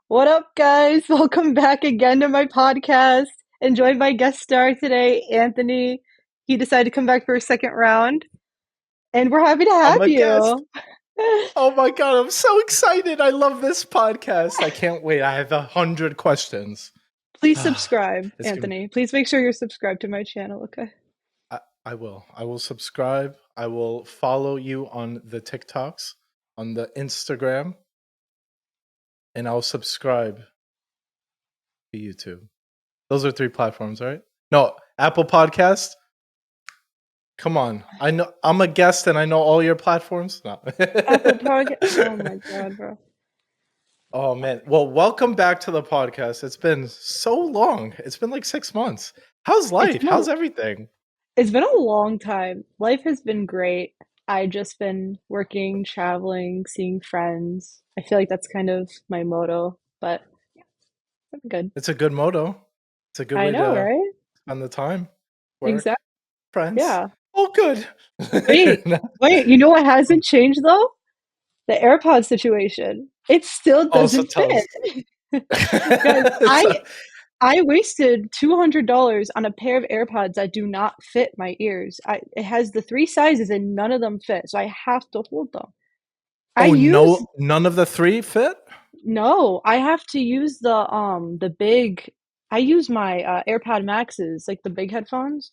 What up, guys? Welcome back again to my podcast. Enjoyed my guest star today, Anthony. He decided to come back for a second round, and we're happy to I'm have a guest. you. Oh my god, I'm so excited. I love this podcast. I can't wait. I have 100 questions. Please subscribe, It's gonna be Anthony. Please make sure you're subscribed to my channel, okay? I will. I will subscribe. I will follow you on the TikToks, on the Instagram, and I'll subscribe to YouTube. Those are three platforms, right? No, Apple Podcast. Come on. I know I'm a guest and I know all your platforms. No. Apple Podcast. Oh my God, bro. Oh man. Well, welcome back to the podcast. It's been so long. It's been like 6 months. How's It's life? been a How's everything? it's been a long time. Life has been great. I just been working, traveling, seeing friends. I feel like that's kind of my motto, but I'm good. It's a good motto. It's a good I way know, to right? spend the time. Work, Exactly. friends. Yeah. Oh, good. Wait, wait, you know what hasn't changed though? The AirPod situation. It still Also doesn't tell us. fit. Guys, I wasted $200 on a pair of AirPods that do not fit my ears. It has the three sizes and none of them fit, so I have to hold them. I Oh use no, none of the three fit? no, I have to use the big. I use my AirPod Maxes, like the big headphones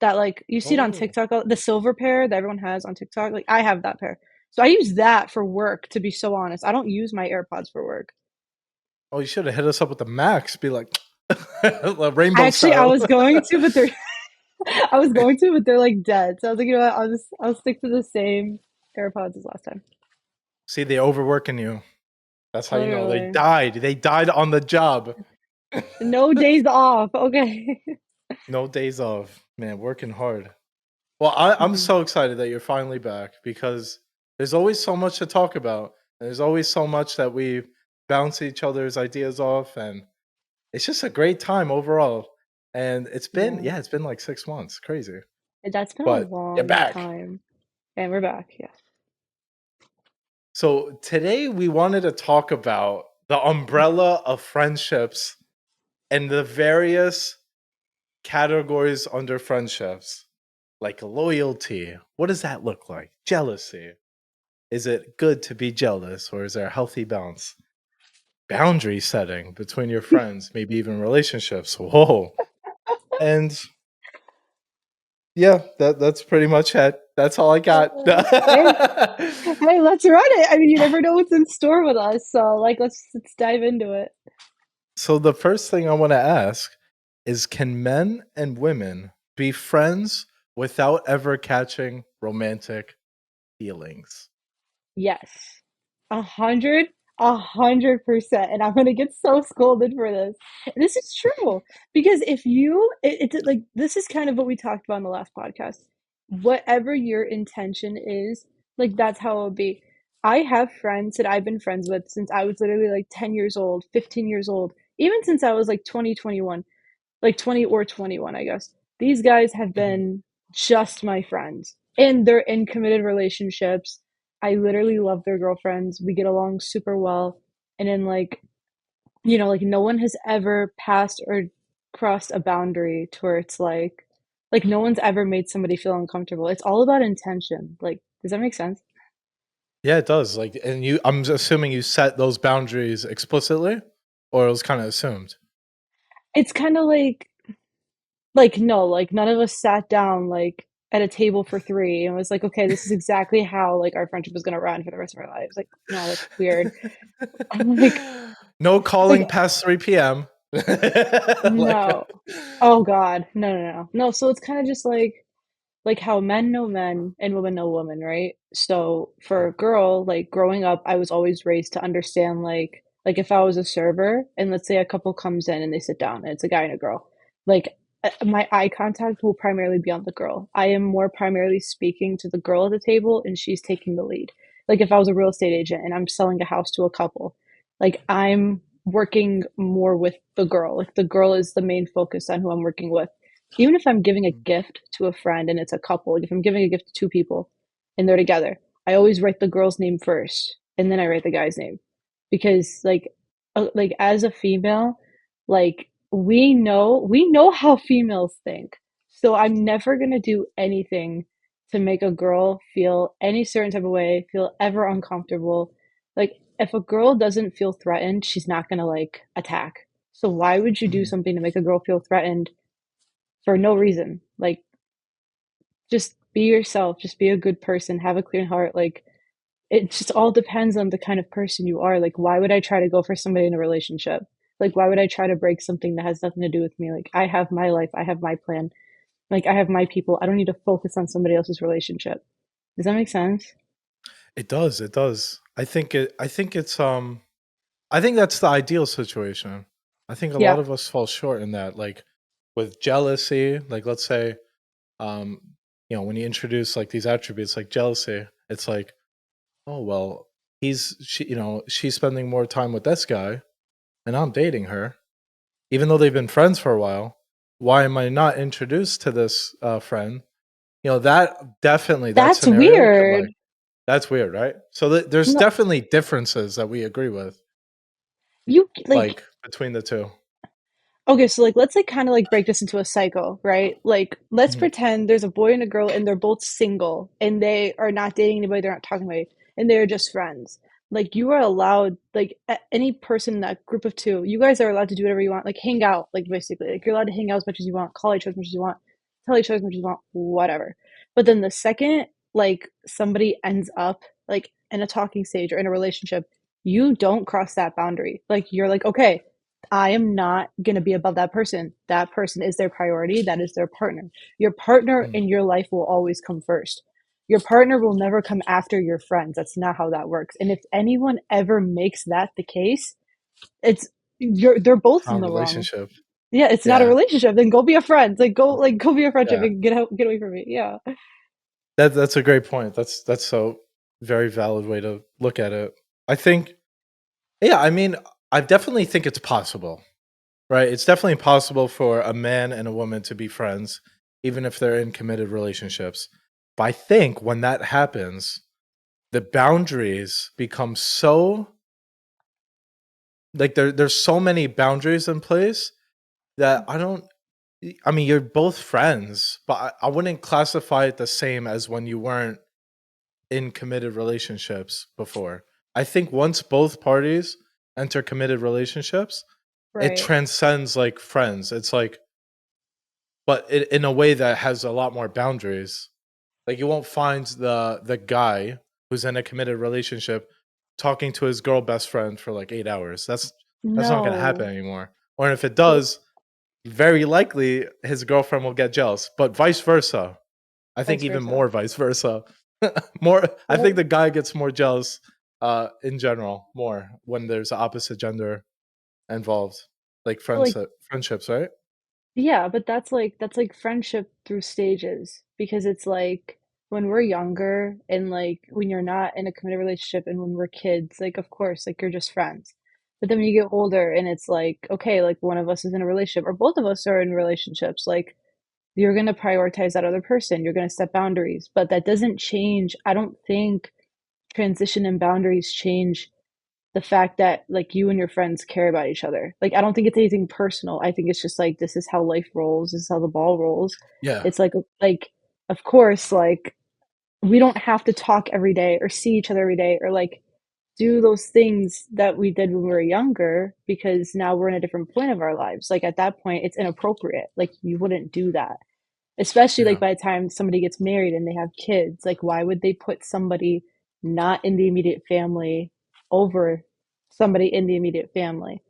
that like you see it on Oh. TikTok, the silver pair that everyone has on TikTok. Like I have that pair. So I use that for work, to be so honest. I don't use my AirPods for work. Oh, you should have hit us up with the Max. Be like rainbow Actually, I style. was going to, but they're I was going to, but they're like dead. So I was like, you know what? I'll stick to the same AirPods as last time. See, they overworking you. That's how you know they Literally. died. They died on the job. No days off. Okay. No days off. Man, working hard. Well, I'm Mhm. so excited that you're finally back because there's always so much to talk about. And there's always so much that we bounce each other's ideas off. And it's just a great time overall. And Yeah. it's been like 6 months. Crazy. That's been a But you're long back. time. And we're back. Yes. So today we wanted to talk about the umbrella of friendships and the various categories under friendships, like loyalty. What does that look like? Jealousy. Is it good to be jealous or is there a healthy balance? Boundary setting between your friends, maybe even relationships. Whoa. And yeah, that's pretty much it. That's all I got. Hey, hey, let's run it. I mean, you never know what's in store with us, so like, let's dive into it. So the first thing I want to ask is, can men and women be friends without ever catching romantic feelings? Yes, 100, 100%. And I'm gonna get so scolded for this. This is true because if you, it's like this is kind of what we talked about in the last podcast. Whatever your intention is, like that's how it will be. I have friends that I've been friends with since I was literally like 10 years old, 15 years old, even since I was like 20, 21, like 20 or 21, I guess. These guys have Mhm. been just my friends and they're in committed relationships. I literally love their girlfriends. We get along super well. And then like, like no one has ever passed or crossed a boundary to where it's like no one's ever made somebody feel uncomfortable. It's all about intention. Like, does that make sense? Yeah, it does. Like, and I'm assuming you set those boundaries explicitly, or it was kind of assumed. It's kind of like no, like none of us sat down like at a table for three and was like, okay, this is exactly how like our friendship is gonna run for the rest of our lives. Like, no, that's weird. I'm No like calling past 3 p.m. Like, no. Oh God, no, no, no, no. So it's kind of just like how men know men and women know women, right? So for a girl, like growing up, I was always raised to understand like if I was a server and let's say a couple comes in and they sit down and it's a guy and a girl, like my eye contact will primarily be on the girl. I am more primarily speaking to the girl at the table and she's taking the lead. Like if I was a real estate agent and I'm selling a house to a couple, like I'm working more with the girl. Like the girl is the main focus on who I'm working with. Even if I'm giving a gift to a friend and it's a couple, like if I'm giving a gift to two people and they're together, I always write the girl's name first and then I write the guy's name because like like as a female, like we know how females think. So I'm never gonna do anything to make a girl feel any certain type of way, feel ever uncomfortable. Like if a girl doesn't feel threatened, she's not gonna like attack. So why would you do Mhm. something to make a girl feel threatened for no reason? Like just be yourself, just be a good person, have a clean heart. Like it just all depends on the kind of person you are. Like, why would I try to go for somebody in a relationship? Like, why would I try to break something that has nothing to do with me? Like, I have my life, I have my plan, like, I have my people. I don't need to focus on somebody else's relationship. Does that make sense? It does, it does. I think that's the ideal situation. I think a lot Yeah. of us fall short in that, like, with jealousy, like, let's say, um, when you introduce, like, these attributes like jealousy, it's like, "Oh, well, she's spending more time with this guy, and I'm dating her, even though they've been friends for a while. Why am I not introduced to this, friend?" That That's scenario could, weird. like that's weird, right? So, there's No, definitely differences that we agree with, you like like, between the 2. okay, so like let's like kind of like break this into a cycle, right? Like let's Mhm, pretend there's a boy and a girl and they're both single and they are not dating anybody, they're not talking to anybody, and they're just friends. Like you are allowed, like any person in that group of two, you guys are allowed to do whatever you want, like hang out, like basically, like you're allowed to hang out as much as you want, call each other as much as you want, tell each other as much as you want, whatever. But then the second like somebody ends up like in a talking stage or in a relationship, you don't cross that boundary. Like you're like, okay, I am not going to be above that person. That person is their priority. That is their partner. Your partner mm, in your life will always come first. Your partner will never come after your friends. That's not how that works. And if anyone ever makes that the case, it's they're it's both not in a the wrong. relationship. Yeah, it's not a Yeah, relationship. Then go be a friend. Like go be a friendship yeah. and get out, get away from me. Yeah. That's a great point. That's so very valid way to look at it. I think yeah, I mean, I definitely think it's possible, right? It's definitely possible for a man and a woman to be friends, even if they're in committed relationships. But I think when that happens, the boundaries become so like there's so many boundaries in place that I mean, you're both friends, but I wouldn't classify it the same as when you weren't in committed relationships before. I think once both parties enter committed relationships, it Right. transcends like friends. It's like, but in a way that has a lot more boundaries. Like you won't find the guy who's in a committed relationship talking to his girl best friend for like 8 hours. That's not gonna happen No. anymore. Or if it Well, does, very likely his girlfriend will get jealous. But vice versa. I think vice even versa. more vice versa. More I think Well, the guy gets more jealous, in general, more when there's a opposite gender involved, like like friendships, right? yeah, but that's like friendship through stages because it's like when we're younger and like when you're not in a committed relationship and when we're kids, like of course, like you're just friends. But then when you get older and it's like, okay, like one of us is in a relationship or both of us are in relationships, like you're going to prioritize that other person. You're going to set boundaries, but that doesn't change. I don't think transition and boundaries change the fact that like you and your friends care about each other. Like I don't think it's anything personal. I think it's just like this is how life rolls. This is how the ball rolls. Yeah, It's like of course like we don't have to talk every day or see each other every day or like do those things that we did when we were younger because now we're in a different point of our lives. Like at that point it's inappropriate. Like you wouldn't do that. Especially like yeah, by the time somebody gets married and they have kids. Like why would they put somebody not in the immediate family over somebody in the immediate family?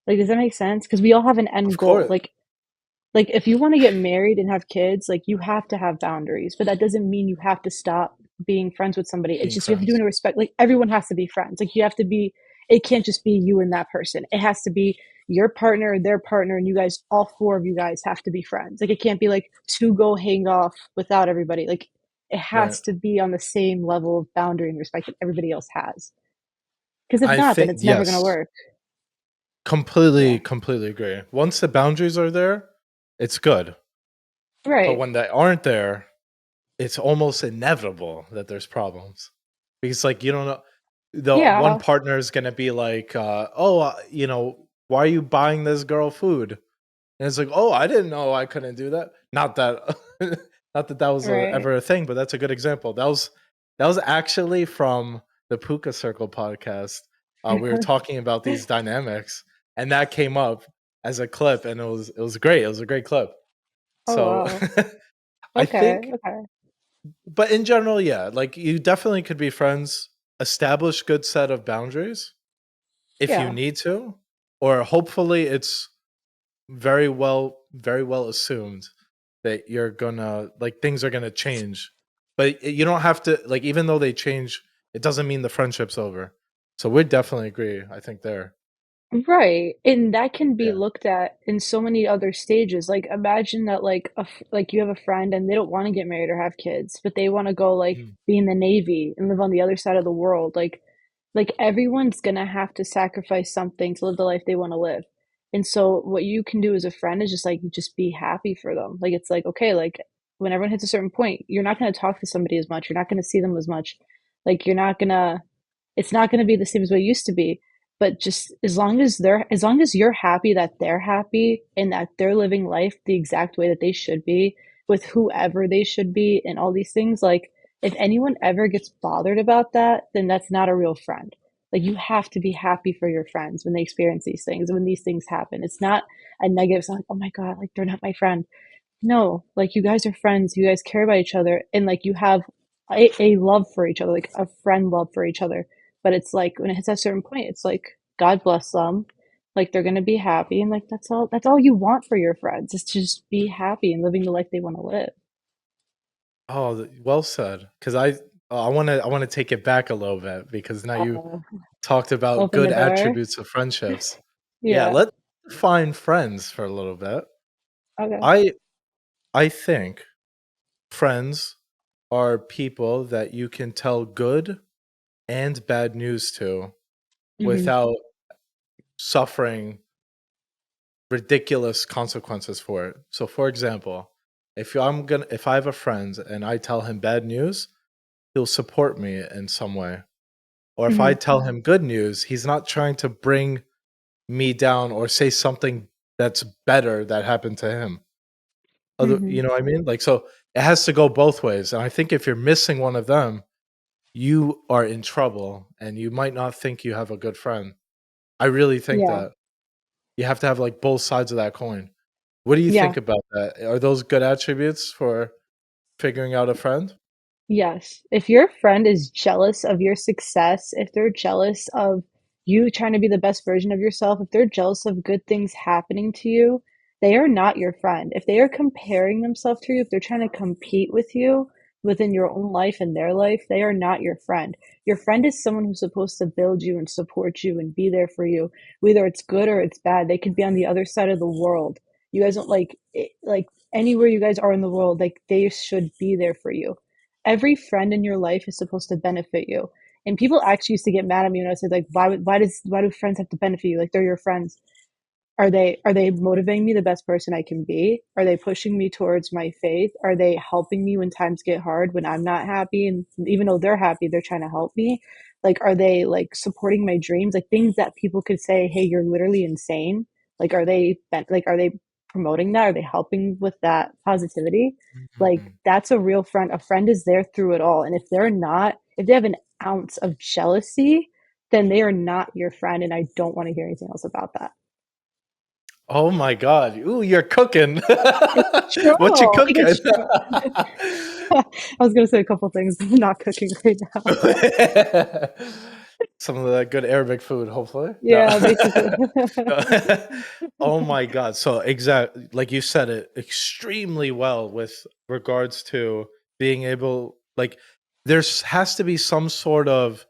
Like, does that make sense? Because we all have an end of goal. course. Like if you want to get married and have kids, like you have to have boundaries, but that doesn't mean you have to stop being friends with somebody. It's Being just you have to do it friends. in a respect. Like everyone has to be friends. Like you have to be. It can't just be you and that person. It has to be your partner, their partner, and you guys. All four of you guys have to be friends. Like it can't be like two go hang off without everybody. Like it Right. has to be on the same level of boundary and respect that everybody else has. Because if I not, then think it's never gonna yes. work. Completely, Yeah. completely agree. Once the boundaries are there, it's good. But Right. when they aren't there, it's almost inevitable that there's problems. Because like you don't know the one Yeah, partner is gonna be like, "Oh, why are you buying this girl food?" And it's like, "Oh, I didn't know I couldn't do that." Not that not that that was right. ever a thing, but that's a good example. That was actually from the Puka Circle podcast. We were talking about these dynamics, and that came up as a clip, and it was great. It was a great clip. Oh, So, wow. I Okay, think okay. but in general, yeah, like, you definitely could be friends, establish good set of boundaries if you Yeah. need to, or hopefully it's very well assumed that you're gonna like, things are gonna change. But you don't have to like, even though they change, it doesn't mean the friendship's over. So we definitely agree, I think there. Right, and that can be Yeah. looked at in so many other stages, like, imagine that, like, like, you have a friend and they don't wanna get married or have kids, but they wanna go, like, Mhm. be in the Navy and live on the other side of the world, like, everyone's gonna have to sacrifice something to live the life they wanna live, and so, what you can do as a friend is just, like, just be happy for them, like, it's like, okay, like, when everyone hits a certain point, you're not gonna talk to somebody as much, you're not gonna see them as much, like, you're not gonna it's not gonna be the same as what it used to be, but just as long as you're happy that they're happy and that they're living life the exact way that they should be with whoever they should be and all these things, like, if anyone ever gets bothered about that, then that's not a real friend. Like, you have to be happy for your friends when they experience these things, when these things happen. It's not a negative, it's not like, "Oh my god, like, they're not my friend." No, like, you guys are friends, you guys care about each other, and, like, you have a love for each other, like, a friend love for each other, but it's like, when it hits a certain point, it's like, God bless them, like, they're gonna be happy, and, like, that's all you want for your friends, is to just be happy and living the life they wanna live. Oh, well said. Because I wanna take it back a little bit because now you Uh, talked about Open good the door. attributes of friendships. Yeah, Yeah, let's define friends for a little bit. okay. I I think friends are people that you can tell good and bad news to Mhm, without suffering ridiculous consequences for it. So for example, if I have a friend and I tell him bad news, he'll support me in some way. Or if I mhm, tell him good news, he's not trying to bring me down or say something that's better that happened to him. mhm. You know what I mean? Like, so it has to go both ways. And I think if you're missing one of them, you are in trouble and you might not think you have a good friend. I really think Yeah, that you have to have like both sides of that coin. What do you yeah. think about that? Are those good attributes for figuring out a friend? Yes. If your friend is jealous of your success, if they're jealous of you trying to be the best version of yourself, if they're jealous of good things happening to you, they are not your friend. If they are comparing themselves to you, if they're trying to compete with you within your own life and their life, they are not your friend. Your friend is someone who's supposed to build you and support you and be there for you, whether it's good or it's bad. They could be on the other side of the world. You guys don't like anywhere you guys are in the world, like they should be there for you. Every friend in your life is supposed to benefit you. And people actually used to get mad at me when I said like, why do friends have to benefit you? Like they're your friends. Are they motivating me the best person I can be? Are they pushing me towards my faith? Are they helping me when times get hard, when I'm not happy? And even though they're happy, they're trying to help me. Like, are they like supporting my dreams? Like things that people could say, hey, you're literally insane. Like, are they promoting that? Are they helping with that positivity? Like, Mhm. that's a real friend. A friend is there through it all. And if they're not, if they have an ounce of jealousy, then they are not your friend. And I don't want to hear anything else about that. Oh my god. Ooh, you're cooking. It's true, What you like, cooking? it's true. I was gonna say a couple things, but I'm not cooking right now. Some of that good Arabic food, hopefully. No. Yeah, basically. No. Oh my god. So like you said it extremely well with regards to being able like there has to be some sort of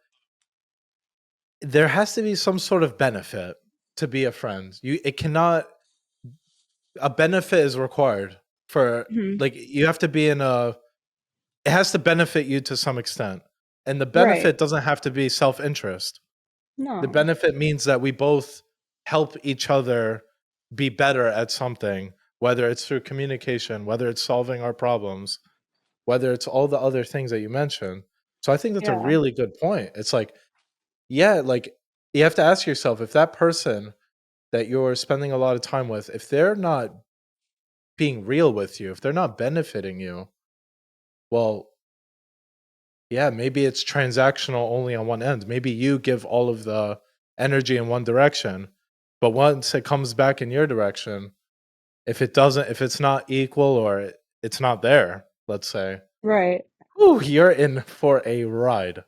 benefit to be a friend. You it cannot a benefit is required for Mhm. like you have to be in a it has to benefit you to some extent. And the Right. benefit doesn't have to be self-interest. The No. benefit means that we both help each other be better at something, whether it's through communication, whether it's solving our problems, whether it's all the other things that you mentioned. So I think that's a Yeah. really good point. It's like yeah, like you have to ask yourself if that person that you're spending a lot of time with, if they're not being real with you, if they're not benefiting you, well, yeah, maybe it's transactional only on one end. Maybe you give all of the energy in one direction, but once it comes back in your direction, if it's not equal or it's not there, let's say, Right. ooh, you're in for a ride.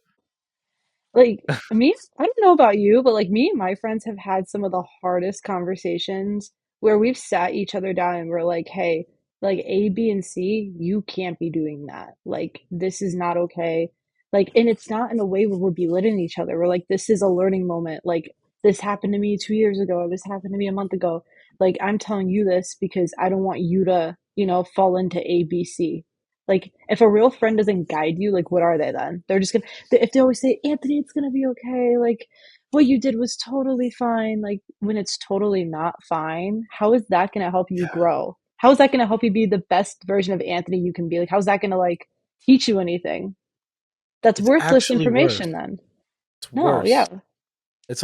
Like, me, I don't know about you, but like me and my friends have had some of the hardest conversations where we've sat each other down and we're like, hey, like A, B, and C, you can't be doing that. Like, this is not okay. Like, and it's not in a way where we're belittling each other. We're like, this is a learning moment. Like, this happened to me 2 years ago, or this happened to me a month ago. Like, I'm telling you this because I don't want you to, fall into A, B, C. Like, if a real friend doesn't guide you, like, what are they then? They're just gonna if they always say, Anthony, it's gonna be okay, like what you did was totally fine, like when it's totally not fine, how is that gonna help you Yeah, grow? How is that gonna help you be the best version of Anthony you can be? Like, how's that gonna like teach you anything? That's it's worthless actually worse. information then. It's No, yeah, worse. It's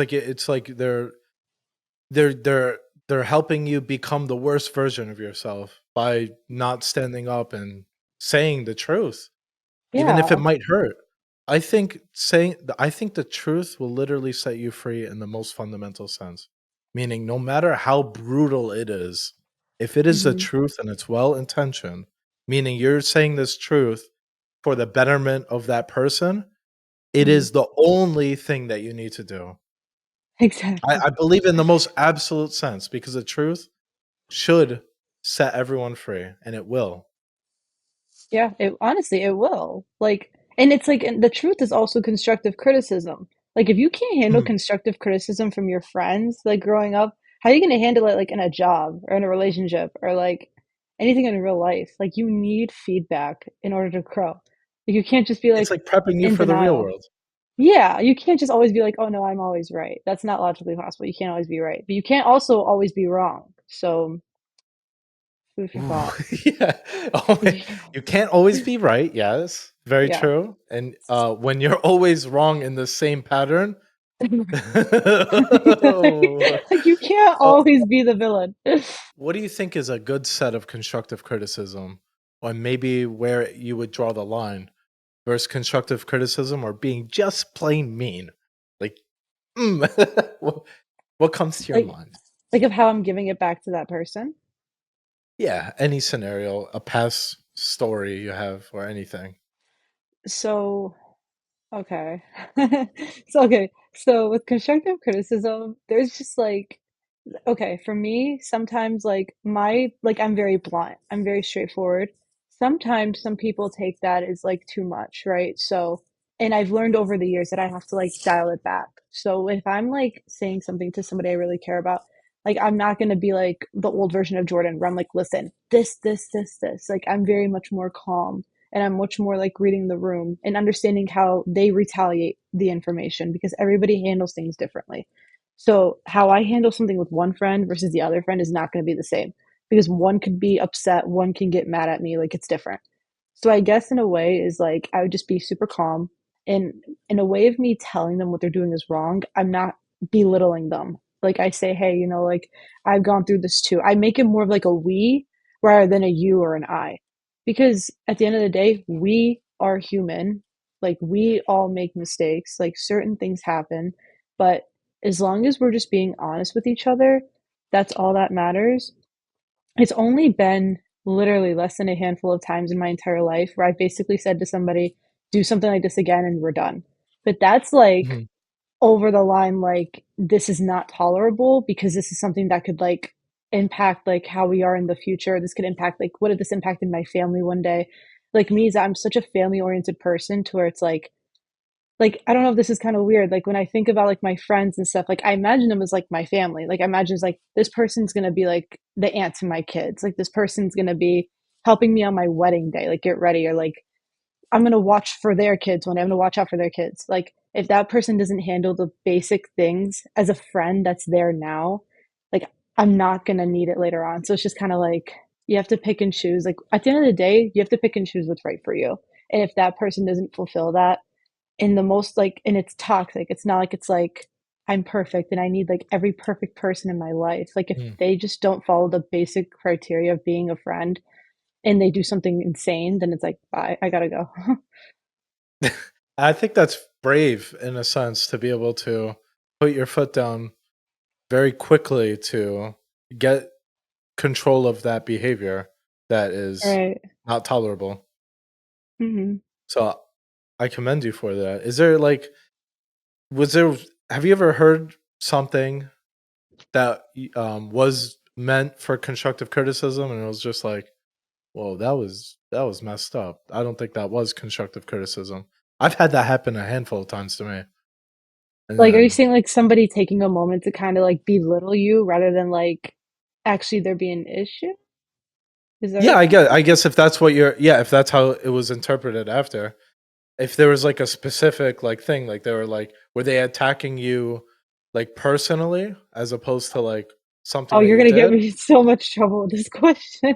like they're they're they're helping you become the worst version of yourself by not standing up and saying the truth, even if it yeah, might hurt. I think the truth will literally set you free in the most fundamental sense. Meaning no matter how brutal it is, if it is the hmm, truth and it's well intentioned, meaning you're saying this truth for the betterment of that person, it hmm, is the only thing that you need to do. exactly. I believe in the most absolute sense because the truth should set everyone free, and it will. Yeah, it honestly, it will. Like, and it's like, and the truth is also constructive criticism. Like, if you can't handle Mhm. constructive criticism from your friends, like growing up, how are you going to handle it like in a job or in a relationship or like anything in real life? Like, you need feedback in order to grow. Like, you can't just be It's like like prepping you in for the real denial. world. Yeah, you can't just always be like, oh no, I'm always right. That's not logically possible. You can't always be right, but you can't also always be wrong. So, food for Ooh, thought. yeah. Oh, you can't always be right, yes, very Yeah. true, and, when you're always wrong in the same pattern. Like you can't So, always be the villain. what do you think is a good set of constructive criticism, or maybe where you would draw the line versus constructive criticism or being just plain mean? Like, mm, what comes to your Like mind? like of how I'm giving it back to that person. Yeah, any scenario, a past story you have or anything. So, okay. So with constructive criticism, there's just like okay, for me, sometimes I'm very blunt. I'm very straightforward. Sometimes some people take that as like too much, right? So, and I've learned over the years that I have to like dial it back. So if I'm like saying something to somebody I really care about, like I'm not going to be like the old version of Jordyn where I'm like, listen, this. Like I'm very much more calm and I'm much more like reading the room and understanding how they retaliate the information because everybody handles things differently. So how I handle something with one friend versus the other friend is not going to be the same because one could be upset, one can get mad at me, like it's different. So I guess in a way is like I would just be super calm and in a way of me telling them what they're doing is wrong, I'm not belittling them. Like I say, hey, like I've gone through this too. I make it more of like a we rather than a you or an I. Because at the end of the day, we are human. Like we all make mistakes. Like certain things happen, but as long as we're just being honest with each other, that's all that matters. It's only been literally less than a handful of times in my entire life where I've basically said to somebody, do something like this again and we're done. But that's like Mhm. over the line, like, this is not tolerable because this is something that could like impact like how we are in the future. This could impact like what if this impacted my family one day? Like me, is I'm such a family oriented person to where it's like I don't know if this is kind of weird. Like when I think about like my friends and stuff, like I imagine them as like my family. Like I imagine it's like this person's gonna be like the aunt to my kids. Like this person's gonna be helping me on my wedding day, like get ready, or like I'm gonna watch for their kids one day. I'm gonna watch out for their kids. Like if that person doesn't handle the basic things as a friend that's there now, like I'm not gonna need it later on. So it's just kind of like you have to pick and choose. Like at the end of the day, you have to pick and choose what's right for you. And if that person doesn't fulfill that, in the most like, and it's toxic. It's not like it's like I'm perfect and I need like every perfect person in my life. Like if Mm. they just don't follow the basic criteria of being a friend and they do something insane, then it's like, bye, I gotta go. I think that's brave in a sense to be able to put your foot down very quickly to get control of that behavior that is Right. not tolerable. Hmm. So I commend you for that. Is there like was there have you ever heard something that was meant for constructive criticism and it was just like, "Whoa, that was messed up. I don't think that was constructive criticism." I've had that happen a handful of times to me. And Like, are you then saying like somebody taking a moment to kind of like belittle you rather than like actually there being an issue? Is that what yeah, you're saying? I guess if that's what you're yeah, if that's how it was interpreted after. If there was like a specific like thing, like they were like were they attacking you like personally as opposed to like something Oh, that you're you gonna get did? me in so much trouble with this question.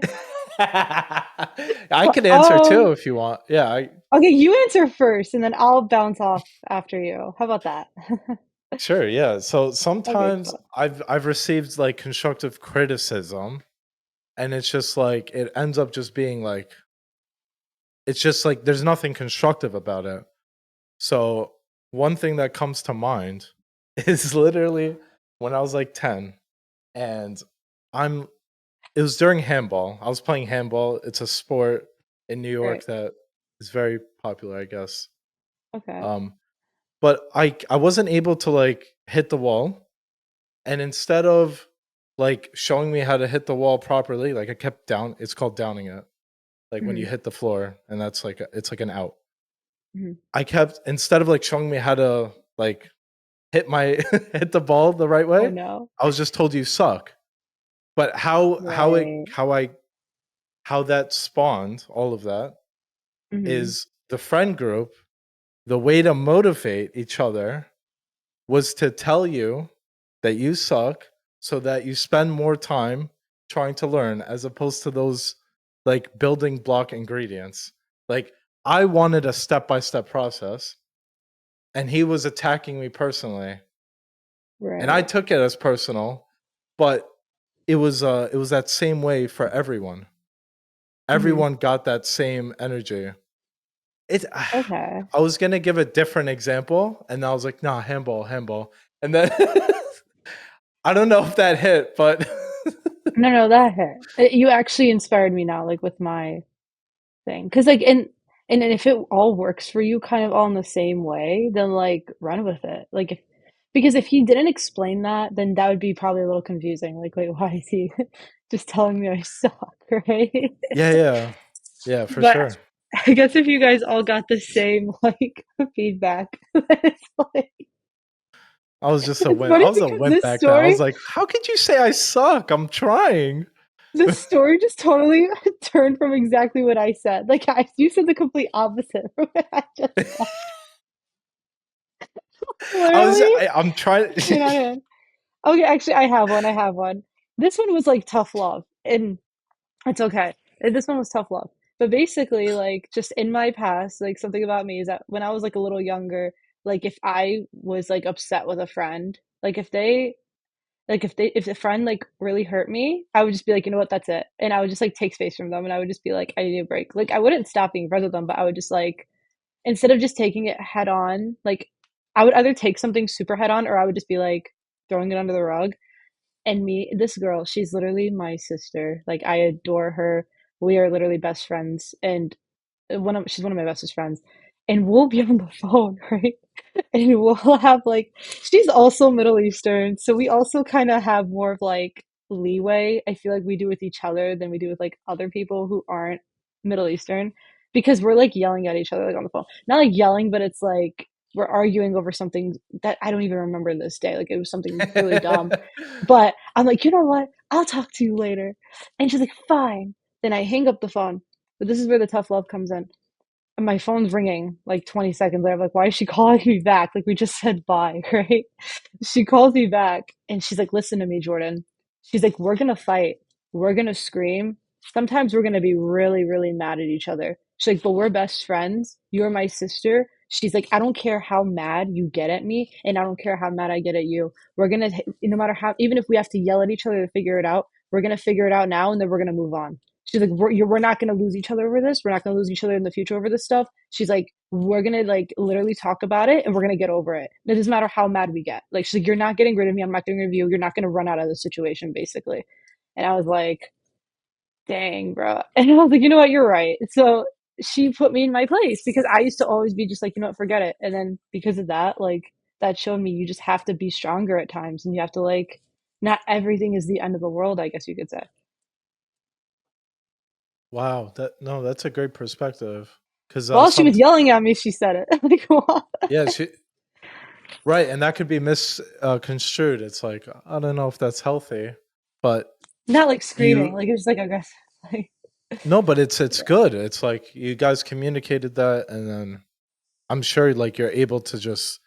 I could answer Um, too if you want. Yeah, I okay, you answer first and then I'll bounce off after you. How about that? sure, yeah. So Okay, sometimes cool. I've received like constructive criticism and it's just like it ends up just being like it's just like there's nothing constructive about it. So one thing that comes to mind is literally when I was like 10 and I'm it was during handball. I was playing handball. It's a sport in New Right. York that is very popular, I guess. Okay. Um, but I wasn't able to like hit the wall, and instead of like showing me how to hit the wall properly, like I kept down. It's called downing it, like when Hmm. you hit the floor, and that's like it's like an out. Hmm. I kept instead of like showing me how to like hit my hit the ball the right Oh way, no. I was just told you suck. But Right. how that spawned all of that Hmm. is the friend group, the way to motivate each other was to tell you that you suck so that you spend more time trying to learn as opposed to those like building block ingredients. Like I wanted a step-by-step process and he was attacking me personally and I Right. took it as personal, but it was that same way for everyone. Hmm. Everyone got that same energy. It Okay. I was gonna give a different example, and I was like, "Nah, handball, handball." And then I don't know if that hit, but No, no, that hit. You actually inspired me now, like with my thing. Because like, and if it all works for you, kind of all in the same way, then like run with it. Like if because if he didn't explain that, then that would be probably a little confusing. Like, wait, why is he just telling me I suck, right? yeah, yeah. Yeah, for But sure. I guess if you guys all got the same like feedback, then it's like it's I funny was a because wimp this back then. I was story, like, "How could you say I suck? I'm trying." this story just totally turned from exactly what I said. Like you said the complete opposite from what I just literally. I'm trying Hand on hand. Okay, actually, I have one. I have one. This one was like tough love, and it's okay. This one was tough love. But basically, like, just in my past, like, something about me is that when I was like a little younger, like, if I was like upset with a friend, like, if a friend like really hurt me, I would just be like, you know what, that's it. And I would just like take space from them and I would just be like, I need a break. Like, I wouldn't stop being friends with them, but I would just like, instead of just taking it head on, like, I would either take something super head on or I would just be like throwing it under the rug. And me, this girl, she's literally my sister. Like I adore her. We are literally best friends, and she's one of my bestest friends. And we'll be on the phone, right? And we'll have like she's also Middle Eastern, so we also kind of have more of like leeway. I feel like we do with each other than we do with like other people who aren't Middle Eastern because we're like yelling at each other like on the phone. Not like yelling, but it's like we're arguing over something that I don't even remember this day. Like it was something really dumb. But I'm like, you know what? I'll talk to you later. And she's like, fine. Then I hang up the phone. But this is where the tough love comes in. And my phone's ringing like 20 seconds later. I'm like, why is she calling me back? Like we just said bye, right? She calls me back and she's like, listen to me, Jordyn. She's like, we're gonna fight. We're gonna scream. Sometimes we're gonna be really, really mad at each other. She's like, but we're best friends. You're my sister. She's like, I don't care how mad you get at me, and I don't care how mad I get at you. We're gonna, no matter how, even if we have to yell at each other to figure it out, we're gonna figure it out now, and then we're gonna move on. She's like, we're not gonna lose each other over this. We're not gonna lose each other in the future over this stuff. She's like, we're gonna like literally talk about it, and we're gonna get over it. It doesn't matter how mad we get. Like she's like, you're not getting rid of me. I'm not getting rid of you. You're not gonna run out of the situation, basically. And I was like, dang, bro. And I was like, you know what? You're right. So she put me in my place because I used to always be just like, you know what, forget it. And then because of that, like that showed me you just have to be stronger at times and you have to like, not everything is the end of the world, I guess you could say. Wow, that's a great perspective. Because While she some was yelling at me, she said it. Like, what? yeah, she right, and that could be construed. It's like, I don't know if that's healthy, but Not like screaming, you like it was like aggressive. Like, no, but it's yeah. good. It's like you guys communicated that, and then I'm sure, like, you're able to just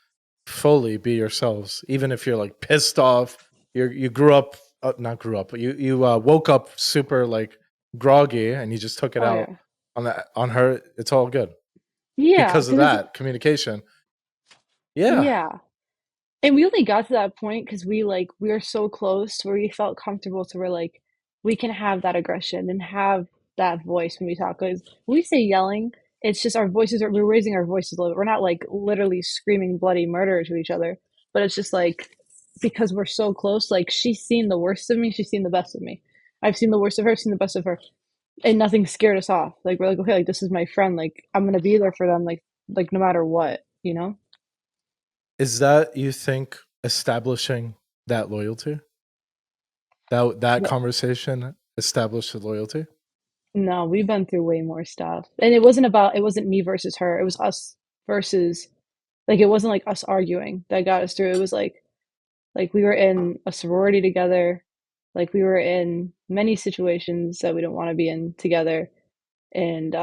fully be yourselves, even if you're, like, pissed off. You grew up not grew up, but you woke up super, like, groggy, and you just took it Oh out yeah. on her. It's all good Yeah, because of because that communication. Yeah. yeah. And we only got to that point because we were so close where we felt comfortable to where like we can have that aggression and have that voice when we talk. Because when we say yelling, it's just our voices are we're raising our voices a little bit. We're not like literally screaming bloody murder to each other, but it's just like because we're so close, like she's seen the worst of me, she's seen the best of me. I've seen the worst of her, seen the best of her. And nothing scared us off. Like we're like, okay, like this is my friend, like I'm gonna be there for them, like no matter what, you know? Is that, you think, establishing that loyalty? That conversation established the loyalty? No, we've been through way more stuff. And it wasn't me versus her. It was us versus like it wasn't like us arguing that got us through. It was like we were in a sorority together. Like we were in many situations that we don't want to be in together and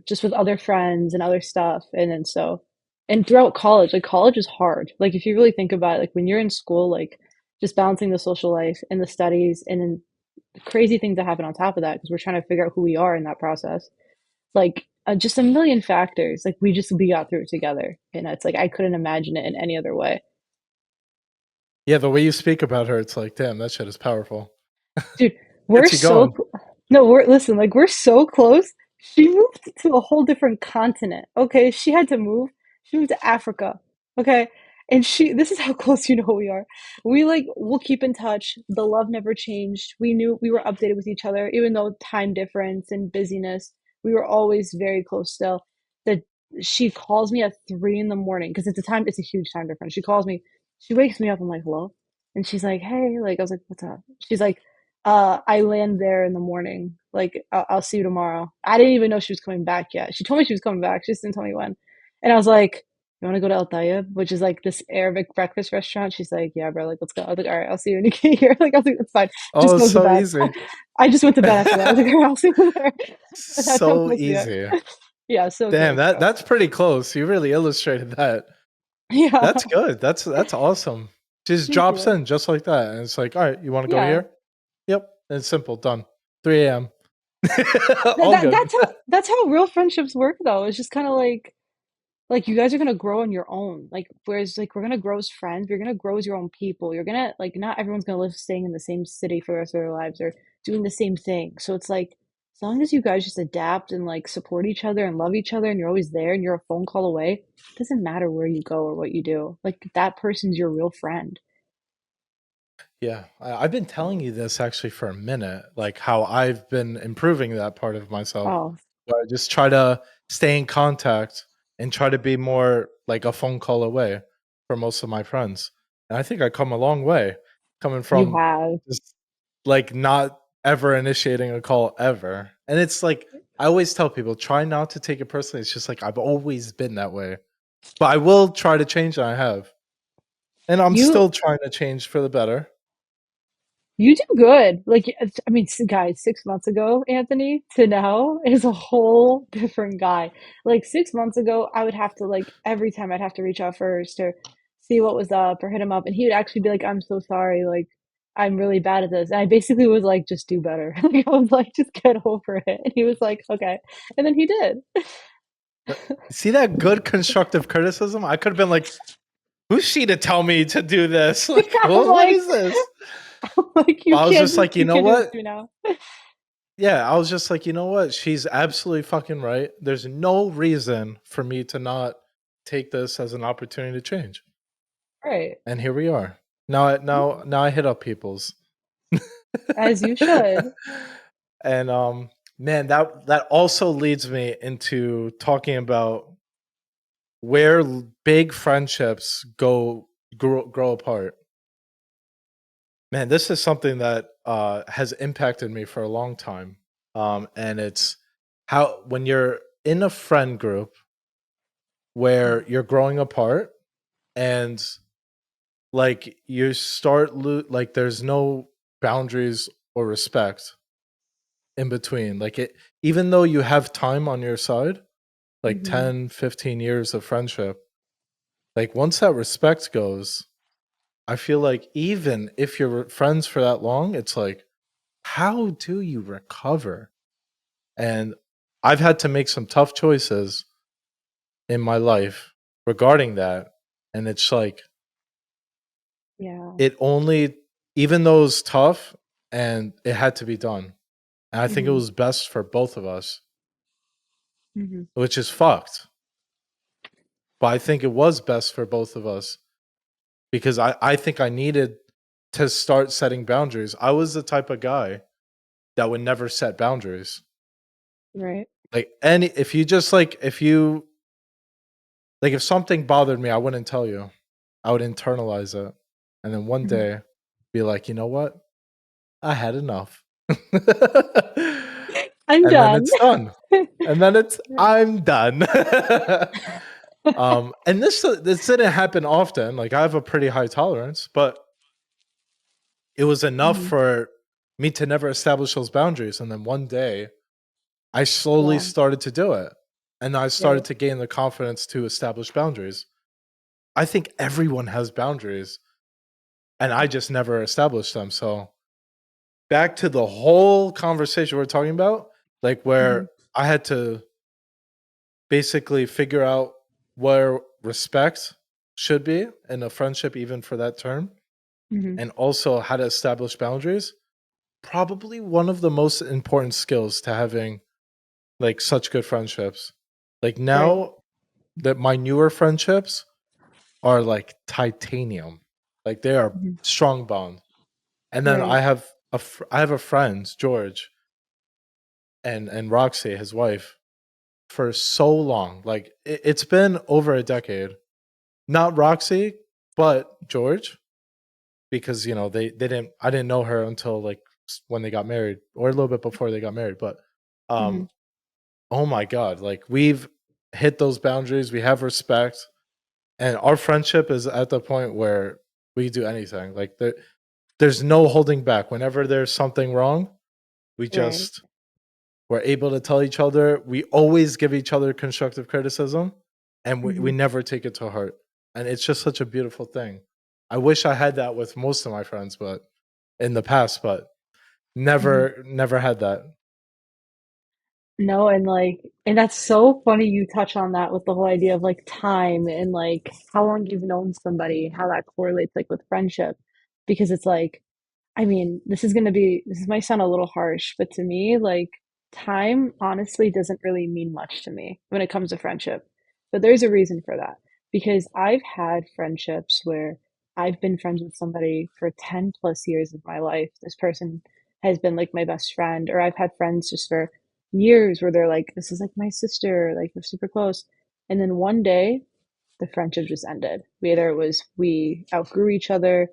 just with other friends and other stuff. And then so and throughout college, like college is hard. Like if you really think about it, like when you're in school, like just balancing the social life and the studies and then crazy things that happen on top of that because we're trying to figure out who we are in that process like just a million factors. Like we got through it together, and it's like I couldn't imagine it in any other way. Yeah, the way you speak about her, it's like, damn, that shit is powerful. Dude, we're Gets you so going. no, we're listen, like we're so close. She moved to a whole different continent. Okay, she had to move. She moved to Africa. Okay, and she. This is how close you know we are. We like we'll keep in touch. The love never changed. We knew we were updated with each other, even though time difference and busyness. We were always very close still. That she calls me at 3 in the morning because it's a time. It's a huge time difference. She calls me. She wakes me up. I'm like, hello, and she's like, hey, like I was like, what's up? She's like I land there in the morning. Like, I'll see you tomorrow. I didn't even know she was coming back yet. She told me she was coming back. She just didn't tell me when. And I was like, you want to go to Al Tayeb, which is like this Arabic breakfast restaurant? She's like, yeah, bro, like, let's go. I was like, all right, I'll see you when you get here. Like, I was like, that's fine. Oh, Just it's goes to so bed. easy. I just went to bed after that. I was like, all right, I'll see you there. And that's how So close we are. easy. Yeah, so Damn, close, bro. that's pretty close. You really illustrated that. Yeah. That's good. That's awesome. Just Thank drops you. in just like that, and it's like, all right, you want to go Yeah. here? Yep, and it's simple, done. 3 a.m. That, All that, good. that's how real friendships work, though. It's just kind of like you guys are gonna grow on your own. Like whereas like we're gonna grow as friends, you're gonna grow as your own people. You're gonna like not everyone's gonna live staying in the same city for the rest of their lives or doing the same thing. So it's like as long as you guys just adapt and like support each other and love each other and you're always there and you're a phone call away, it doesn't matter where you go or what you do. Like that person's your real friend. Yeah, I've been telling you this actually for a minute, like how I've been improving that part of myself. Oh, Where I just try to stay in contact and try to be more like a phone call away for most of my friends. And I think I come a long way coming you from have. just like not ever initiating a call ever. And it's like I always tell people, try not to take it personally. It's just like I've always been that way. But I will try to change, and I have. And I'm You still trying to change for the better. You do good. Like, I mean, guys, 6 months ago, Anthony, to now is a whole different guy. Like 6 months ago, I would have to like every time I'd have to reach out first or see what was up or hit him up, and he would actually be like, "I'm so sorry, like I'm really bad at this." And I basically was like, "Just do better." Like I was like, "Just get over it." And he was like, "Okay," and then he did. See that good constructive criticism? I could have been like, "Who's she to tell me to do this?" Yeah, Like, what is this? I'm like, But I was just like, you you know can't do this what? to me now. Yeah, I was just like, you know what? She's absolutely fucking right. There's no reason for me to not take this as an opportunity to change. Right. And here we are. Now I hit up people's. As you should. And man, that also leads me into talking about where big friendships grow apart. Man, this is something that has impacted me for a long time. And it's how when you're in a friend group where you're growing apart and like you start like there's no boundaries or respect in between. Like it, even though you have time on your side, like Hmm. 10, 15 years of friendship, like once that respect goes, I feel like even if you're friends for that long, it's like, how do you recover? And I've had to make some tough choices in my life regarding that. And it's like, Yeah. it only, even though it was tough and it had to be done. And I think it Hmm. was best for both of us, Hmm. which is fucked. But I think it was best for both of us because I think I needed to start setting boundaries. I was the type of guy that would never set boundaries. Right. Like any if you just like if you like if something bothered me, I wouldn't tell you. I would internalize it. And then one Hmm. day be like, "You know what? I had enough." I'm And then done. it's done. And then it's Right. I'm done. And this didn't happen often. Like I have a pretty high tolerance, but it was enough Hmm. for me to never establish those boundaries. And then one day I slowly Yeah. started to do it. And I started Right. to gain the confidence to establish boundaries. I think everyone has boundaries, and I just never established them. So back to the whole conversation we're talking about, like Hmm. where I had to basically figure out where respect should be in a friendship, even for that term, Hmm. and also how to establish boundaries. Probably one of the most important skills to having like such good friendships. Like Right. now that my newer friendships are like titanium, like they are Hmm. strong bond. And then Right. I have a friend, George, and Roxy, his wife, for so long. Like it's been over a decade. Not Roxy, but George, because you know they didn't. I didn't know her until like when they got married, or a little bit before they got married. But Hmm. um, oh my god, like we've hit those boundaries. We have respect, and our friendship is at the point where we do anything. Like there's no holding back. Whenever there's something wrong, we Right. just we're able to tell each other. We always give each other constructive criticism, and we Hmm. never take it to heart. And it's just such a beautiful thing. I wish I had that with most of my friends, but in the past, but Hmm. never had that. No, and like, and that's so funny you touch on that with the whole idea of like time and like how long you've known somebody, how that correlates like with friendship. Because it's like, I mean, this might sound a little harsh, but to me, like, time honestly doesn't really mean much to me when it comes to friendship. But there's a reason for that. Because I've had friendships where I've been friends with somebody for 10 plus years of my life. This person has been like my best friend, or I've had friends just for years where they're like, this is like my sister, like we're super close. And then one day, the friendship just ended. Either it was we outgrew each other,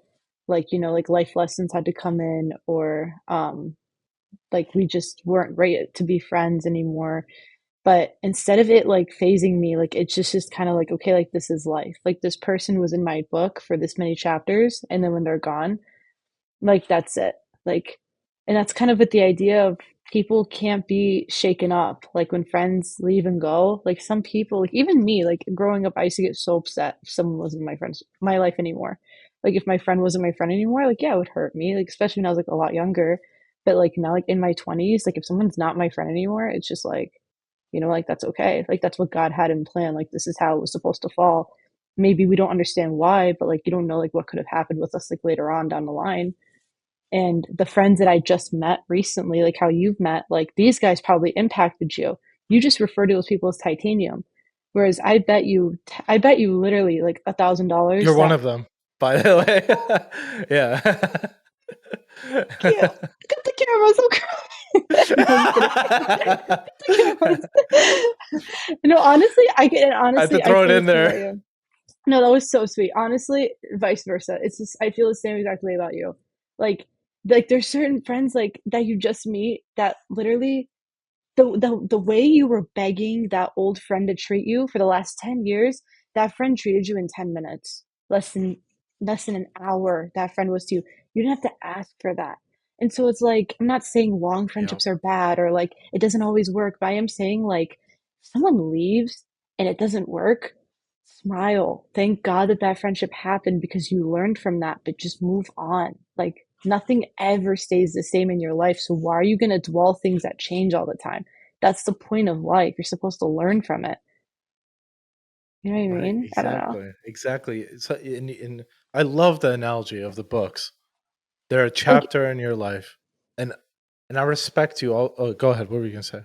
like, like life lessons had to come in, or like we just weren't right to be friends anymore. But instead of it like phasing me, like it's just kind of like, okay, like this is life. Like this person was in my book for this many chapters, and then when they're gone, like that's it. Like, and that's kind of with the idea of people can't be shaken up. Like when friends leave and go, like some people, like even me, like growing up, I used to get so upset if someone wasn't in my life anymore. Like if my friend wasn't my friend anymore, like yeah, it would hurt me. Like especially when I was like a lot younger. But like now, like in my 20s, like if someone's not my friend anymore, it's just like like that's okay. Like that's what God had in plan. Like this is how it was supposed to fall. Maybe we don't understand why, but like you don't know like what could have happened with us like later on down the line. And the friends that I just met recently, like how you've met, like these guys probably impacted you. You just refer to those people as titanium. Whereas I bet you literally like $1,000 You're one that of them, by the way. Yeah. cute. Got the cameras. I'm crying. No, I'm just kidding. Got the cameras. No, honestly, I had to I throw it feel the in same about there. you. No, that was so sweet. Honestly, vice versa. It's just I feel the same exact way about you. Like there's certain friends like that you just meet that literally the way you were begging that old friend to treat you for the last 10 years, that friend treated you in 10 minutes. Less than an hour that friend was to you. You didn't have to ask for that. And so it's like I'm not saying long Yeah. friendships are bad or like it doesn't always work, but I am saying like if someone leaves and it doesn't work, smile. Thank God that that friendship happened because you learned from that, but just move on. Like nothing ever stays the same in your life. So why are you going to dwell things that change all the time? That's the point of life. You're supposed to learn from it. You know what I Right, mean? I don't know. exactly, exactly. So in I love the analogy of the books. They're a Like, chapter in your life, and I respect you all. Oh, go ahead. What were you gonna say?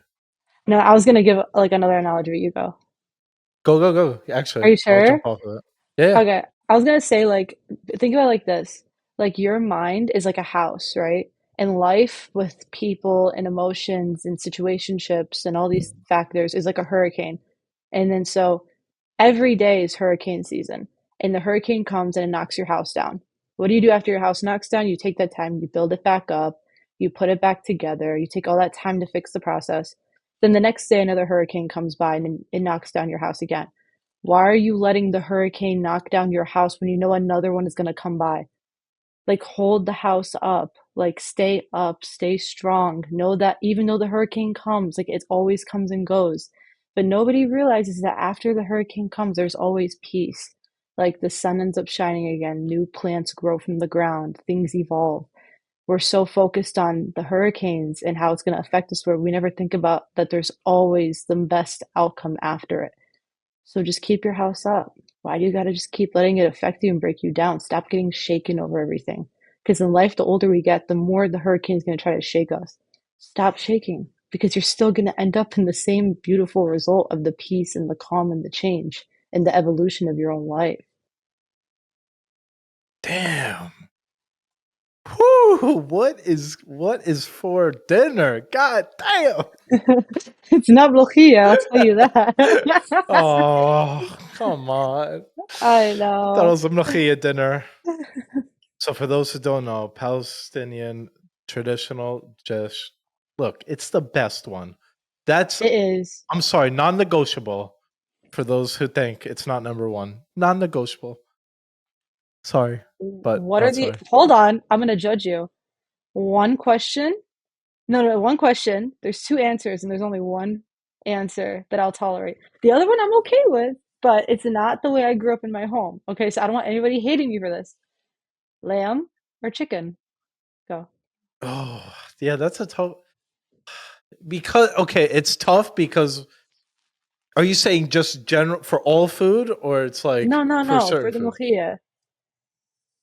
no, I was going to give like another analogy, but you go. Go, go, go. Are Actually, you I'll jump sure? off of it. Yeah, yeah. Okay. I was gonna say, like, think about it like this. Like, your mind is like a house, right? And life with people and emotions and situationships and all these factors is like a hurricane. And then so every day is hurricane season. And the hurricane comes and it knocks your house down. What do you do after your house knocks down? You take that time, you build it back up, you put it back together, you take all that time to fix the process. Then the next day, another hurricane comes by and it knocks down your house again. Why are you letting the hurricane knock down your house when you know another one is going to come by? Like, hold the house up. Like, stay up, stay strong. Know that even though the hurricane comes, like, it always comes and goes. But nobody realizes that after the hurricane comes, there's always peace. Like, the sun ends up shining again, new plants grow from the ground, things evolve. We're so focused on the hurricanes and how it's going to affect us, where we never think about that there's always the best outcome after it. So just keep your house up. Why do you got to just keep letting it affect you and break you down? Stop getting shaken over everything. Because in life, the older we get, the more the hurricane's going to try to shake us. Stop shaking because you're still going to end up in the same beautiful result of the peace and the calm and the change and the evolution of your own life. Damn. Whew, what is for dinner? God damn. It's not bloquilla, I'll tell you that. Oh, come on. I That know. was a mlachia dinner. So for those who don't know, Palestinian traditional dish. Look, it's the best one. That's It is. I'm sorry, non-negotiable for those who think it's not number 1. Non-negotiable. Sorry, but What are not the, sorry. hold on, I'm going to judge you. One question. No, no, one question. There's two answers, and there's only one answer that I'll tolerate. The other one I'm okay with, but it's not the way I grew up in my home. Okay, so I don't want anybody hating me for this. Lamb or chicken? Go. Oh, yeah, that's a tough because okay, it's tough because are you saying just general for all food or it's like No, no, for no. certain For the food? mojilla.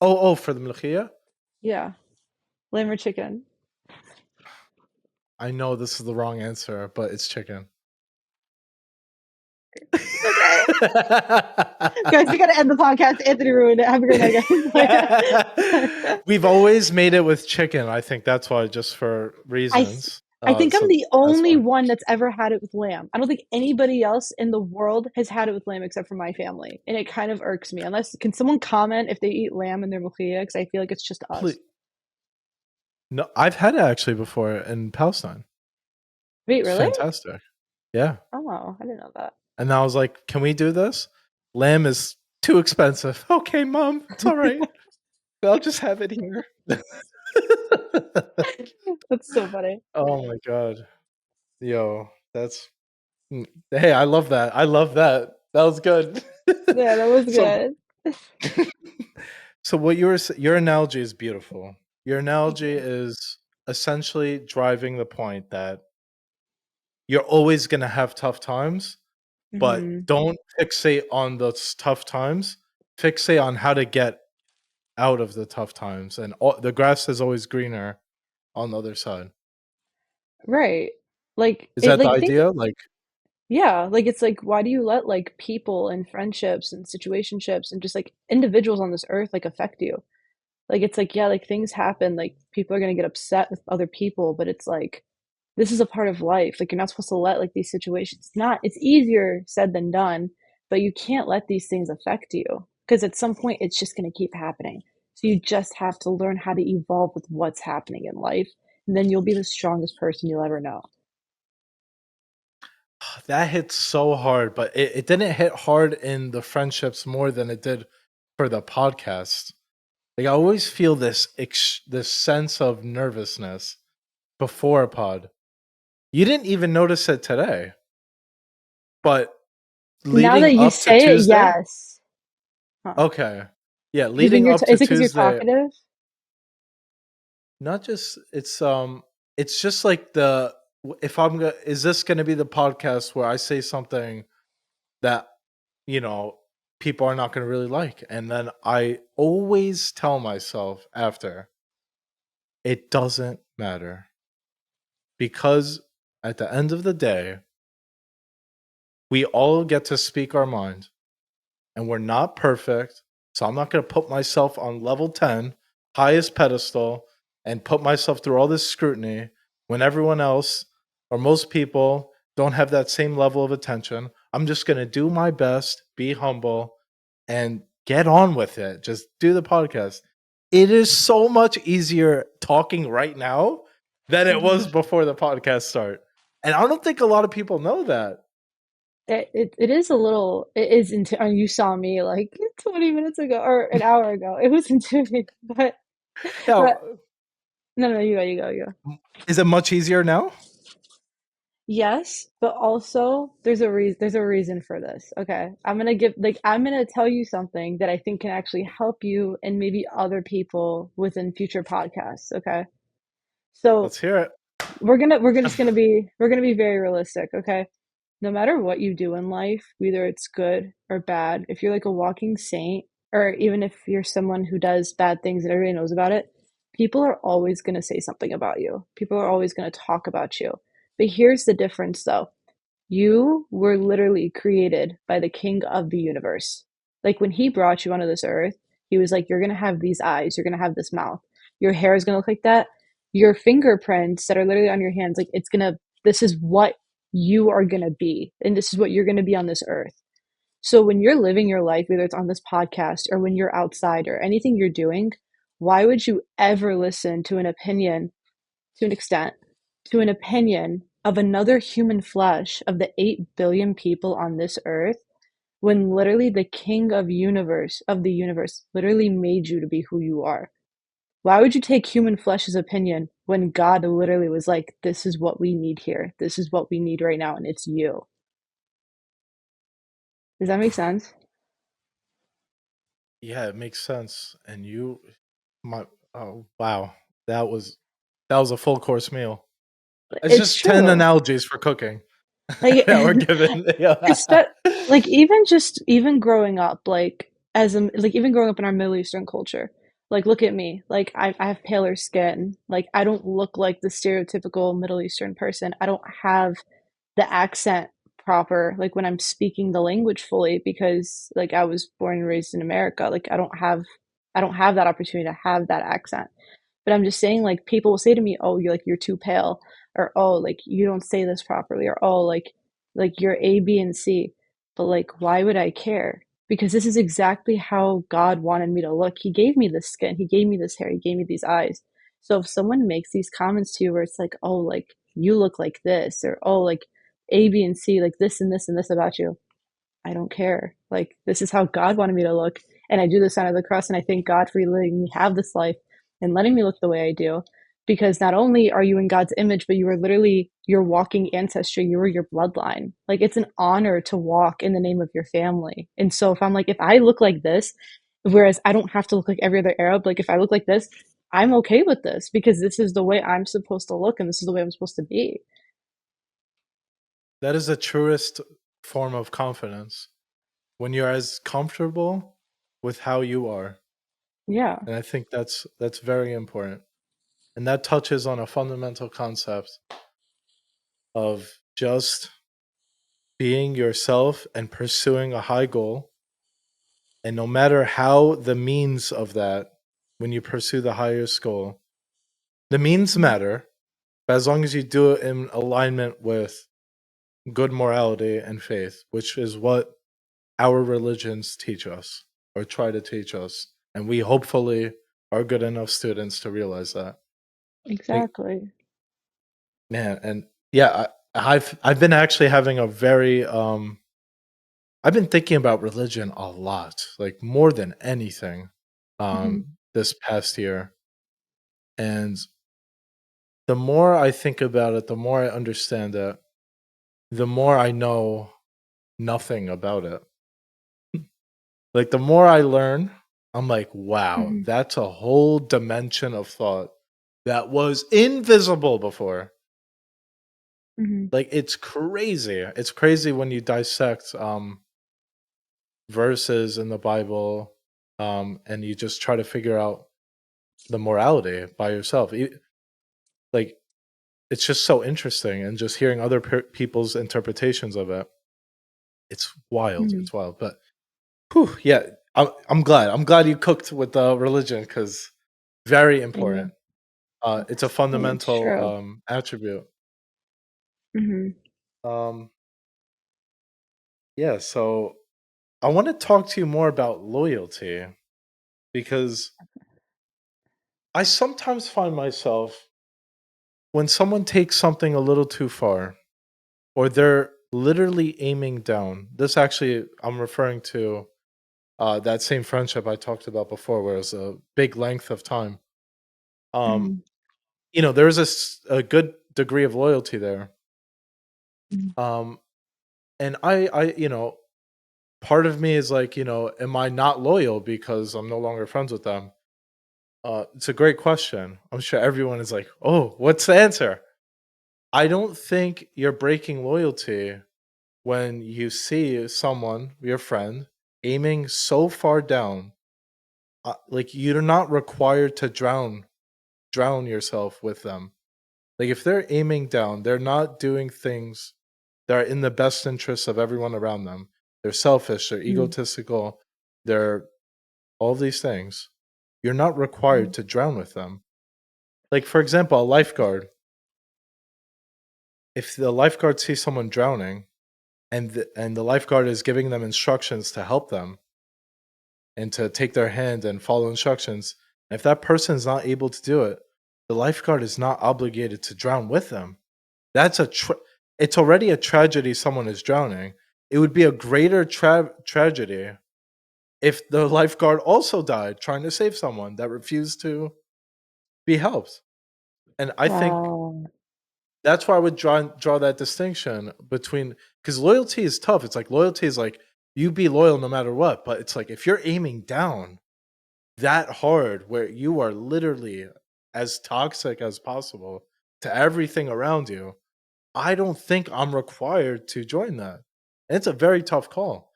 Oh, for the mlachia? Yeah, lamb or chicken. I know this is the wrong answer, but it's chicken. It's okay. Guys, we gotta end the podcast. Anthony ruined it. Have a great night, guys. We've always made it with chicken. I think that's why, just for I reasons. I think I'm So the that's only why. one that's ever had it with lamb. I don't think anybody else in the world has had it with lamb except for my family, and it kind of irks me. Unless can someone comment if they eat lamb in their mukhiya? Because I feel like it's just us. Please, no, I've had it actually before in Palestine. Wait, It's really? fantastic. Yeah, Oh, I didn't know that. and I was like, "Can we do this? Lamb is too expensive." Okay, mom, it's all right. I'll just have it here. That's so funny. Oh my god. Yo, that's hey, I love that. I love that. That was good. Yeah, that was So good. so what your analogy is beautiful. Your Thank analogy you. is essentially driving the point that you're always gonna have tough times, but Hmm. don't fixate on those tough times. Fixate on how to get out of the tough times, and the grass is always greener on the other side. Right. Like Is it that the like think idea? Like, yeah, like it's like why do you let like people and friendships and situationships and just like individuals on this earth like affect you? Like it's like yeah, like things happen, like people are gonna get upset with other people, but it's like this is a part of life. Like you're not supposed to let like these situations. It's easier said than done, but you can't let these things affect you because at some point it's just gonna keep happening. So you just have to learn how to evolve with what's happening in life, and then you'll be the strongest person you'll ever know. that hits so hard, but it didn't hit hard in the friendships more than it did for the podcast. Like I always feel this sense of nervousness before a pod. You didn't even notice it today, but Now that leading you up to say it, Tuesday, yes. Huh. okay, yeah, You think leading up to is it because you're Tuesday, talkative? not just it's just like the if I'm gonna is this gonna be the podcast where I say something that you know people are not gonna really like, and then I always tell myself after it doesn't matter because at the end of the day, we all get to speak our mind and we're not perfect. So I'm not going to put myself on level 10, highest pedestal, and put myself through all this scrutiny when everyone else or most people don't have that same level of attention. I'm just going to do my best, be humble, and get on with it. Just do the podcast. It is so much easier talking right now than it was Mhm. before the podcast start. And I don't think a lot of people know that. It is a little it is into you saw me like 20 minutes ago or an hour ago. It was intimidating, but Yeah, no, you go. is it much easier now? Yes, but also there's a reason for this. Okay. I'm gonna tell you something that I think can actually help you and maybe other people within future podcasts. Okay. So Let's hear it. we're gonna be very realistic, okay? No matter what you do in life, whether it's good or bad, if you're like a walking saint, or even if you're someone who does bad things and everybody knows about it, people are always going to say something about you. People are always going to talk about you. But here's the difference though. You were literally created by the king of the universe. Like when he brought you onto this earth, he was like, you're going to have these eyes, you're going to have this mouth, your hair is going to look like that. Your fingerprints that are literally on your hands, like this is what you are going to be. And this is what you're going to be on this earth. So when you're living your life, whether it's on this podcast or when you're outside or anything you're doing, why would you ever listen to an opinion to an extent, to an opinion of another human flesh of the 8 billion people on this earth when literally the king of the universe literally made you to be who you are? Why would you take human flesh's opinion when God literally was like, this is what we need here. This is what we need right now, and it's you. Does that make sense? Yeah, it makes sense. And you, my, oh wow, that was that was a full course meal. It's It's just 10 true. analogies for cooking Like that we're given. Yeah. Espe like, even growing up, like, even growing up in our Middle Eastern culture, like, look at me, like, I have paler skin, like, I don't look like the stereotypical Middle Eastern person, I don't have the accent proper, like, when I'm speaking the language fully because, like, I was born and raised in America, like, I don't have that opportunity to have that accent. But I'm just saying, like, people will say to me, "Oh, you're too pale," or "Oh, like you don't say this properly," or "Oh, like you're A, B, and C." But like, why would I care? Because this is exactly how God wanted me to look. He gave me this skin, He gave me this hair, He gave me these eyes. So if someone makes these comments to you where it's like, "Oh, like you look like this," or "Oh, like A, B, and C, like this and this and this about you," I don't care. Like, this is how God wanted me to look. And I do the sign of the cross. And I thank God for letting me have this life and letting me look the way I do. Because not only are you in God's image, but you are literally your walking ancestry. You are your bloodline. Like, it's an honor to walk in the name of your family. And so, if I look like this, whereas I don't have to look like every other Arab, like, if I look like this, I'm okay with this because this is the way I'm supposed to look and this is the way I'm supposed to be. That is the truest form of confidence when you're as comfortable with how you are. Yeah, And I think that's very important. And that touches on a fundamental concept of just being yourself and pursuing a high goal. And no matter how the means of that, when you pursue the highest goal, the means mhm, matter, but as long as you do it in alignment with good morality and faith, which is what our religions teach us or try to teach us. And we hopefully are good enough students to realize that. Like, exactly. man, and yeah, I've been actually having a very I've been thinking about religion a lot, like more than anything, Mhm, this past year. And the more I think about it, the more I understand it, the more I know nothing about it. Like the more I learn, I'm like, wow, mhm, that's a whole dimension of thought that was invisible before. mhm, Like it's crazy. It's crazy when you dissect verses in the Bible and you just try to figure out the morality by yourself. Like it's just so interesting and just hearing other people's interpretations of it. It's wild. mhm. It's wild. But whew, yeah, I'm glad. I'm glad you cooked with the religion because very Yeah, important. It's a no, it's fundamental true. attribute. Mhm, Um, yeah, so I want to talk to you more about loyalty because I sometimes find myself when someone takes something a little too far or they're literally aiming down. This actually, I'm referring to that same friendship I talked about before, where it was a big length of time. Um, mhm, there's a good degree of loyalty there. mhm, Um, and part of me is like, am I not loyal because I'm no longer friends with them? It's a great question. I'm sure everyone is like, oh, what's the answer? I don't think you're breaking loyalty when you see someone, your friend, aiming so far down. Like you're not required to drown yourself with them. Like if they're aiming down, they're not doing things that are in the best interests of everyone around them. They're selfish, they're mhm, egotistical, they're all these things. You're not required mhm, to drown with them. Like for example, a lifeguard. If the lifeguard sees someone drowning and the lifeguard is giving them instructions to help them and to take their hand and follow instructions, if that person is not able to do it, the lifeguard is not obligated to drown with them. That's it's already a tragedy someone is drowning. It would be a greater tragedy if the lifeguard also died trying to save someone that refused to be helped. And I think wow. that's why I would draw that distinction between because loyalty is tough. It's like loyalty is like you be loyal no matter what, but it's like if you're aiming down that hard where you are literally as toxic as possible to everything around you, I don't think I'm required to join that. And it's a very tough call.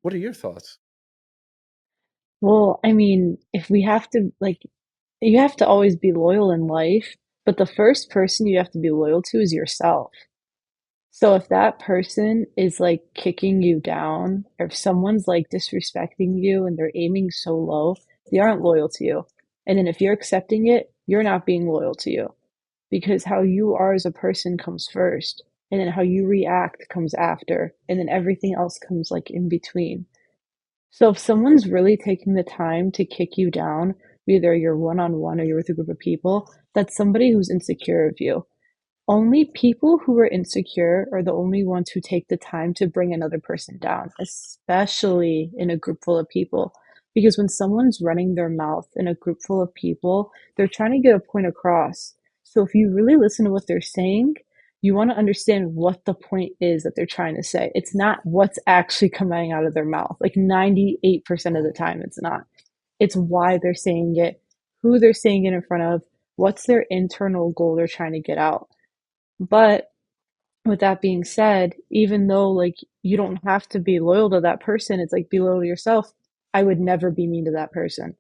What are your thoughts? Well, I mean, if we have to, like, you have to always be loyal in life, but the first person you have to be loyal to is yourself. So if that person is like kicking you down, or if someone's like disrespecting you and they're aiming so low, they aren't loyal to you. And then if you're accepting it, you're not being loyal to you because how you are as a person comes first, and then how you react comes after, and then everything else comes like in between. So if someone's really taking the time to kick you down, either you're one on one or you're with a group of people, that's somebody who's insecure of you. Only people who are insecure are the only ones who take the time to bring another person down, especially in a group full of people. Because when someone's running their mouth in a group full of people, they're trying to get a point across. So if you really listen to what they're saying, you want to understand what the point is that they're trying to say. It's not what's actually coming out of their mouth. Like 98% of the time, it's not. It's why they're saying it, who they're saying it in front of, what's their internal goal they're trying to get out. But With that being said, even though like you don't have to be loyal to that person, it's like be loyal to yourself. I would never be mean to that person.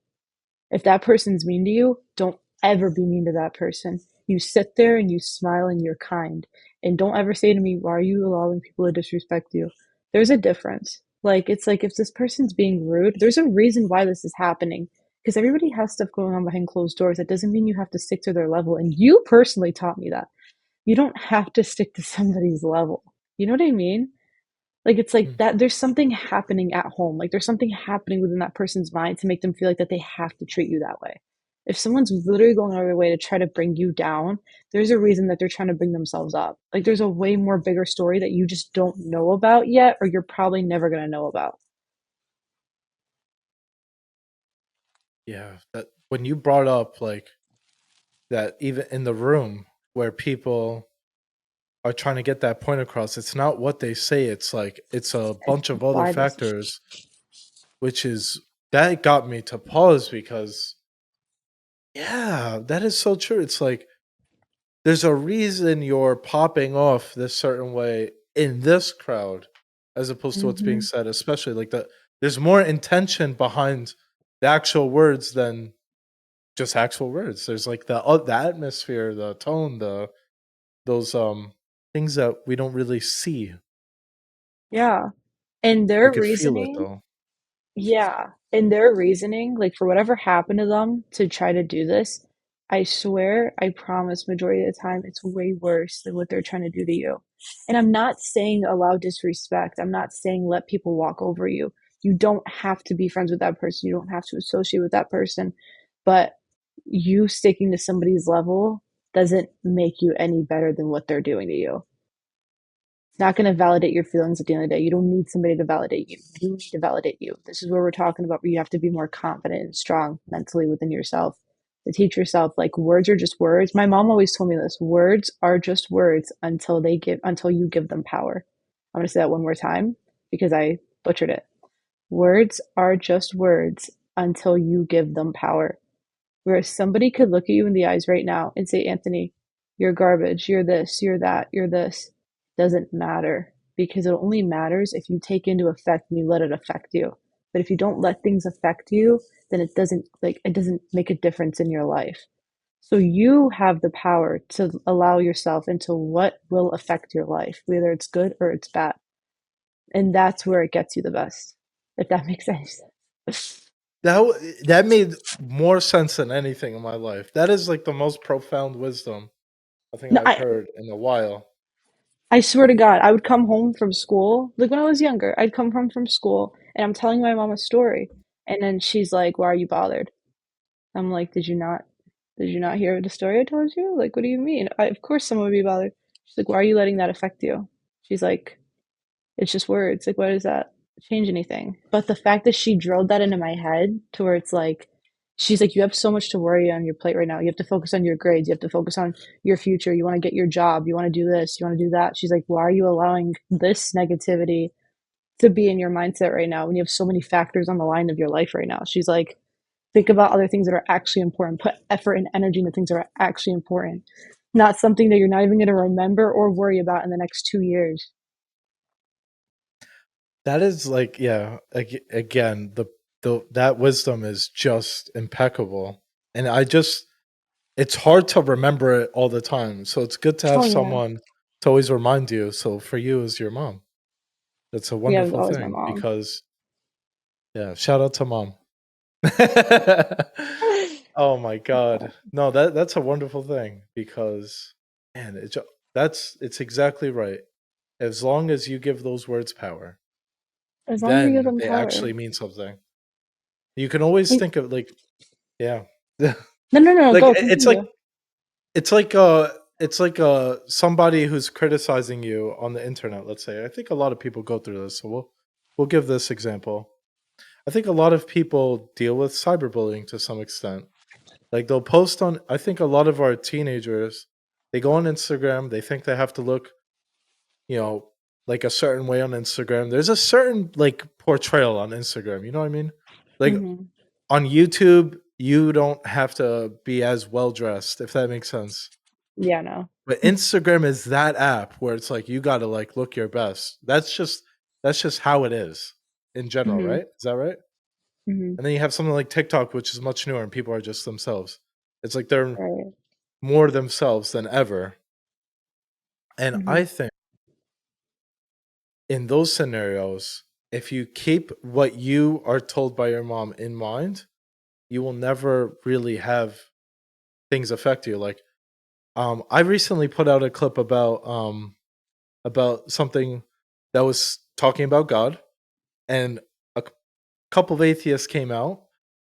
If that person's mean to you, don't ever be mean to that person. You sit there and you smile and you're kind. And don't ever say to me, why are you allowing people to disrespect you? There's a difference. Like, it's like if this person's being rude, there's a reason why this is happening. Because everybody has stuff going on behind closed doors. That doesn't mean you have to stick to their level. And you personally taught me that. You don't have to stick to somebody's level. You know what I mean? Like it's like Mm. that there's something happening at home. Like there's something happening within that person's mind to make them feel like that they have to treat you that way. If someone's literally going out of their way to try to bring you down, there's a reason that they're trying to bring themselves up. Like there's a way more bigger story that you just don't know about yet, or you're probably never going to know about. Yeah, that when you brought up like that, even in the room where people are trying to get that point across, it's not what they say. It's like it's a bunch of other Why this? factors, which is that got me to pause because yeah, that is so true. It's like there's a reason you're popping off this certain way in this crowd as opposed to what's being Mm-hmm. said, especially like that there's more intention behind the actual words than just actual words. There's like the atmosphere, the tone, the those things that we don't really see. Yeah. And We their could feel it reasoning, though. yeah, and their reasoning, like for whatever happened to them to try to do this, I swear, I promise, majority of the time, it's way worse than what they're trying to do to you. And I'm not saying allow disrespect. I'm not saying let people walk over you. You don't have to be friends with that person. You don't have to associate with that person. But you sticking to somebody's level doesn't make you any better than what they're doing to you. It's not going to validate your feelings at the end of the day. You don't need somebody to validate you. You need to validate you. This is where we're talking about where you have to be more confident and strong mentally within yourself to teach yourself like words are just words. My mom always told me this. Words are just words until you give them power. I'm going to say that one more time because I butchered it. Words are just words until you give them power. Whereas somebody could look at you in the eyes right now and say, Anthony, you're garbage, you're this, you're that, you're this. Doesn't matter because it only matters if you take into effect and you let it affect you. But if you don't let things affect you, then it doesn't make a difference in your life. So you have the power to allow yourself into what will affect your life, whether it's good or it's bad. And that's where it gets you the best, if that makes any sense. That made more sense than anything in my life. That is like the most profound wisdom I think No, I've heard in a while. I swear to God, I would come home from school. Like when I was younger, I'd come home from school and I'm telling my mom a story. And then she's like, "Why are you bothered?" I'm like, did you not hear the story I told you? Like, what do you mean? Of course someone would be bothered. She's like, "Why are you letting that affect you?" She's like, "It's just words. Like, why does that change anything?" But the fact that she drilled that into my head to where it's like, she's like, "You have so much to worry on your plate right now. You have to focus on your grades. You have to focus on your future. You want to get your job. You want to do this. You want to do that." She's like, "Why are you allowing this negativity to be in your mindset right now when you have so many factors on the line of your life right now?" She's like, "Think about other things that are actually important. Put effort and energy into things that are actually important, not something that you're not even going to remember or worry about in the next 2 years." That is like, yeah, again, the that wisdom is just impeccable. And I just it's hard to remember it all the time. So it's good to have Oh, yeah. someone to always remind you. So for you is your mom. That's a Yeah, it was wonderful always my thing mom. because yeah, shout out to mom. Oh my god. No, that's a wonderful thing because man, it's exactly right. As long as you give those words power, As long as you give then them they power. actually mean something. You can always Like, think of like yeah. no, no, no, Like go it's like continue. it's like somebody who's criticizing you on the internet, let's say. I think a lot of people go through this, so we'll give this example. I think a lot of people deal with cyberbullying to some extent. Like they'll post on I think a lot of our teenagers, they go on Instagram, they think they have to look, you know, like a certain way on Instagram. There's a certain like portrayal on Instagram, you know what I mean? Like Hmm. on YouTube, you don't have to be as well dressed, if that makes sense. Yeah, no. But Instagram is that app where it's like you gotta, like, look your best. That's just how it is in general, Mhm, right? Is that right? mhm, And then you have something like TikTok, which is much newer and people are just themselves. It's like they're right, more themselves than ever. And mhm, I think in those scenarios, if you keep what you are told by your mom in mind, you will never really have things affect you. Like, I recently put out a clip about something that was talking about God, and a couple of atheists came out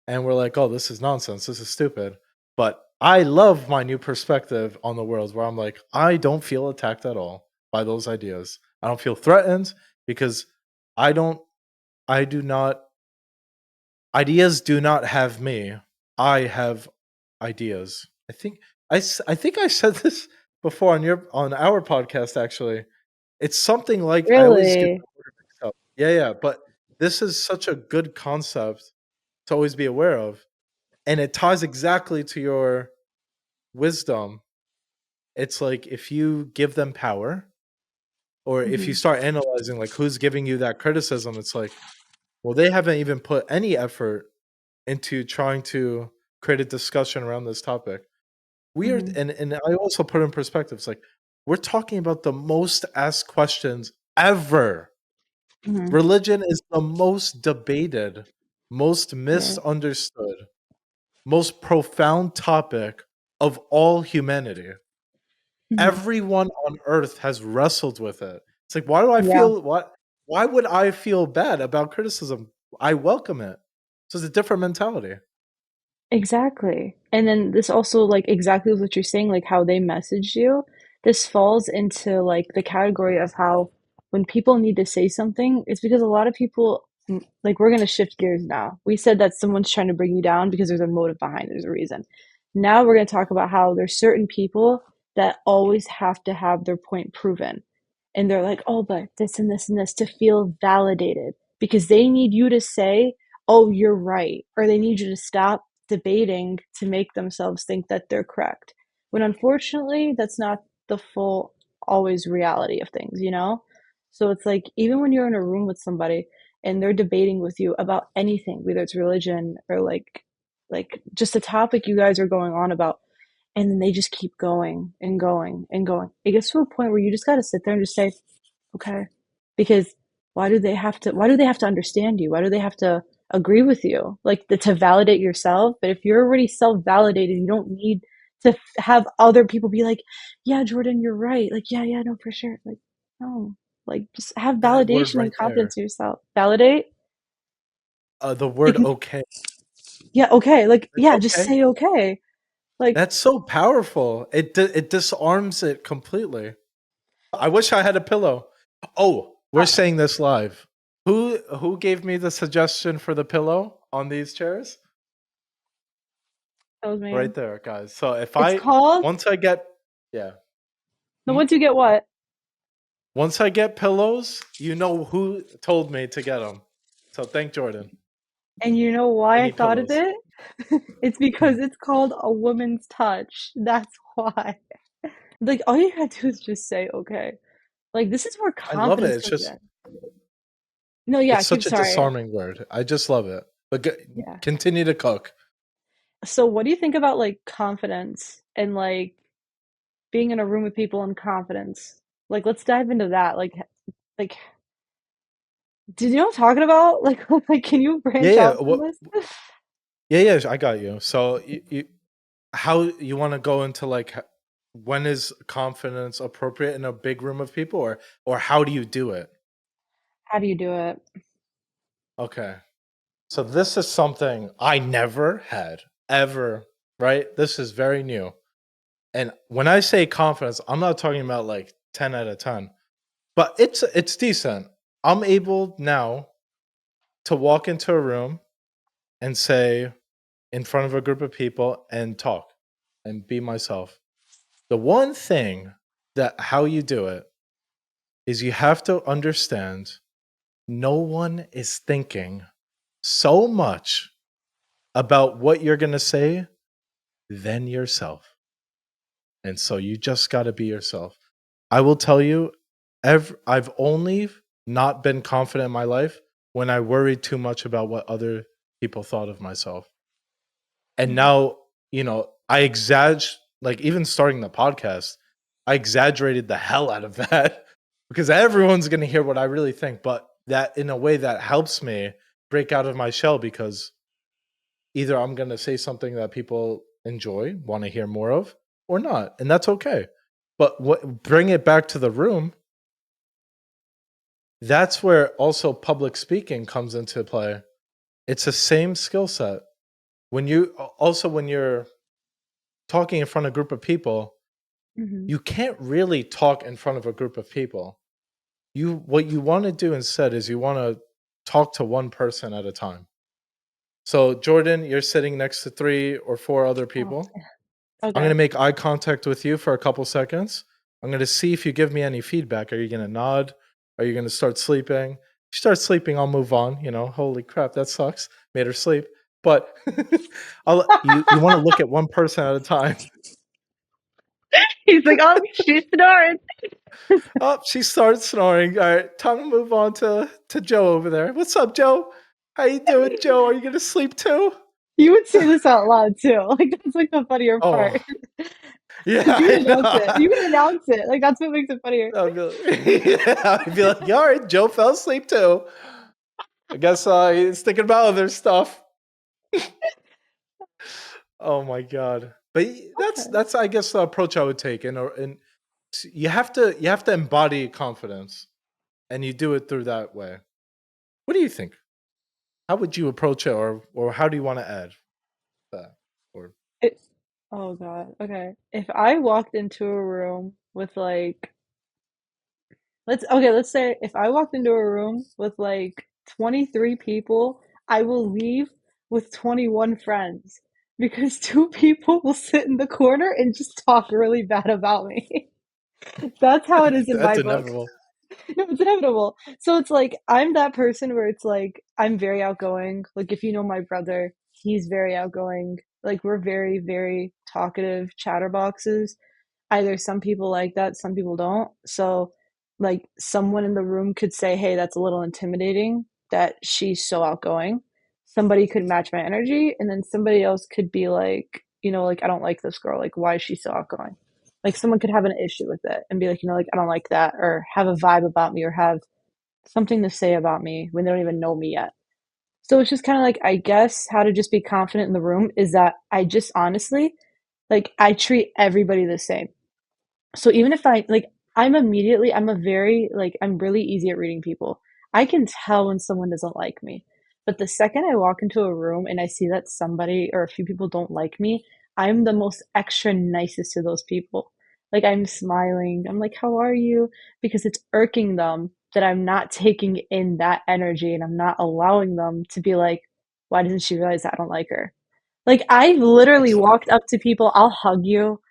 and were like, "Oh, this is nonsense. This is stupid." But I love my new perspective on the world where I'm like, I don't feel attacked at all by those ideas. I don't feel threatened because I don't I do not ideas do not have me. I have ideas. I think I said this before on our podcast actually. It's something like I always get really? the order mixed up. Yeah, yeah, but this is such a good concept to always be aware of, and it ties exactly to your wisdom. It's like if you give them power, or if you Mhm, start analyzing, like, who's giving you that criticism, it's like, well, they haven't even put any effort into trying to create a discussion around this topic. Weird, mhm, and I also put in perspective, it's like, we're talking about the most asked questions ever. mhm, Religion is the most debated, most right, misunderstood, most profound topic of all humanity. mhm, Everyone on earth has wrestled with it. It's like, why do I yeah. feel what why would I feel bad about criticism? I welcome it. So it's a different mentality. Exactly. And then this also, like, exactly what you're saying, like, how they message you, this falls into, like, the category of how when people need to say something, it's because a lot of people like, we're gonna shift gears now. We said that someone's trying to bring you down because there's a motive behind it, there's a reason. Now we're gonna talk about how there's certain people that always have to have their point proven. And they're like, "Oh, but this and this and this," to feel validated because they need you to say, "Oh, you're right," or they need you to stop debating to make themselves think that they're correct. When unfortunately, that's not the full always reality of things, you know? So it's like even when you're in a room with somebody and they're debating with you about anything, whether it's religion or like just a topic you guys are going on about, and then they just keep going and going and going. It gets to a point where you just got to sit there and just say, okay. Because why do they have to understand you? Why do they have to agree with you? Like to validate yourself. But if you're already self-validated, you don't need to have other people be like, yeah, Jordyn, you're right. Like, yeah, yeah, no, for sure. Like, no. Like just have That word validation and right there. confidence in yourself. Validate? The Like, word okay. yeah, okay. Like, Like, yeah, just okay. say okay. Like, That's so powerful. It disarms it completely. I wish I had a pillow. Oh, we're uh, saying this live. Who gave me the suggestion for the pillow on these chairs? that was me. Right there, guys. So if It's I called once I get yeah. the Hmm? once you get what? Once I get pillows, you know who told me to get them. So thank Jordan. And you know why I I need thought of pillows. it? It's because it's called a woman's touch. That's why. Like, all you gotta do is just say, okay. Like, this is where I love it. confidence It's comes just in. No, yeah, it's keep, such a sorry. disarming word. I just love it. But Yeah. continue to cook. So, what do you think about like confidence and like being in a room with people and confidence? Like, let's dive into that. Like, do you know what I'm talking about? Like, can you Yeah, branch yeah. out from this? Yeah, yeah, I got you. So you how you want to go into like when is confidence appropriate in a big room of people, or how do you do it? How do you do it? Okay. So this is something I never had ever, right? This is very new. And when I say confidence, I'm not talking about like 10 out of 10, but it's decent. I'm able now to walk into a room and say in front of a group of people and talk and be myself. The one thing that how you do it is you have to understand no one is thinking so much about what you're going to say than yourself. And so you just got to be yourself. I will tell you, I've only not been confident in my life when I worried too much about what other people thought of myself. And Mhm. now, I exaggerate, like even starting the podcast, I exaggerated the hell out of that because everyone's going to hear what I really think, but that in a way that helps me break out of my shell because either I'm going to say something that people enjoy, want to hear more of, or not, and that's okay. But what bring it back to the room, that's where also public speaking comes into play. It's the same skill set. When you're talking in front of a group of people, Mhm. you can't really talk in front of a group of people. What you want to do instead is you want to talk to one person at a time. So, Jordan, you're sitting next to 3 or 4 other Oh, people. I'm okay. gonna make eye contact with you for a couple seconds. I'm gonna see if you give me any feedback. Are you gonna nod? Are you gonna start sleeping? If you start sleeping, I'll move on. Holy crap, that sucks. Made her sleep. But you want to look at one person at a time. He's like, oh, she's snoring. Oh, she started snoring. All right, time to move on to Joe over there. What's up, Joe? How you doing, Joe? Are you gonna sleep too? You would say this out loud too. Like that's like the funnier Oh, part. yeah, Like you I would announce it. You know. would announce it. Like that's what makes it funnier. I'd be like, yeah, I'd be like, yeah, all right, Joe fell asleep too. I guess he's thinking about other stuff. Oh my god! But Okay. that's I guess the approach I would take, and you have to embody confidence, and you do it through that way. What do you think? How would you approach it, or how do you want to add that? Or It, oh God. Okay. If I walked into a room with like let's say if I walked into a room with like 23 people, I will leave with 21 friends because two people will sit in the corner and just talk really bad about me. That's how it is in that's my book. inevitable. No, it's inevitable. So it's like I'm that person where it's like I'm very outgoing. Like if you know my brother, he's very outgoing. Like we're very, very talkative chatterboxes. Either some people like that, some people don't. So like someone in the room could say, "Hey, that's a little intimidating that she's so outgoing." Somebody could match my energy, and then somebody else could be like, like I don't like this girl. Like why is she so outgoing? Like someone could have an issue with it and be like, like I don't like that, or have a vibe about me, or have something to say about me when they don't even know me yet. So it's just kind of like, I guess, how to just be confident in the room is that I just honestly, like, I treat everybody the same. So even if I'm a very, like, I'm really easy at reading people. I can tell when someone doesn't like me. But the second I walk into a room and I see that somebody or a few people don't like me, I'm the most extra nicest to those people. Like, I'm smiling. I'm like, how are you? Because it's irking them that I'm not taking in that energy and I'm not allowing them to be like, why doesn't she realize that I don't like her? Like I've literally walked up to people, I'll hug you.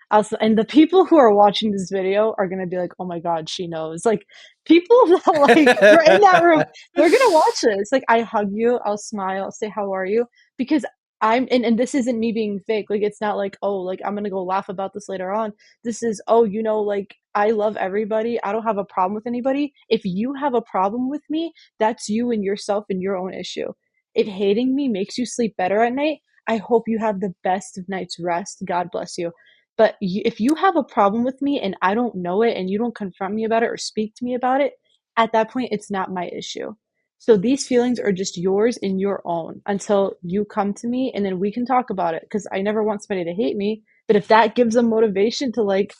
And the people who are watching this video are gonna be like, "Oh my God, she knows." Like people that like were in that room, they're gonna watch this. Like I hug you, I'll smile, I'll say, "How are you?" Because and this isn't me being fake. Like it's not like, oh, like I'm gonna go laugh about this later on. This is, oh, like I love everybody. I don't have a problem with anybody. If you have a problem with me, that's you and yourself and your own issue. If hating me makes you sleep better at night, I hope you have the best of night's rest. God bless you. But if you have a problem with me and I don't know it and you don't confront me about it or speak to me about it, at that point, it's not my issue. So these feelings are just yours and your own until you come to me and then we can talk about it. Because I never want somebody to hate me. But if that gives them motivation to like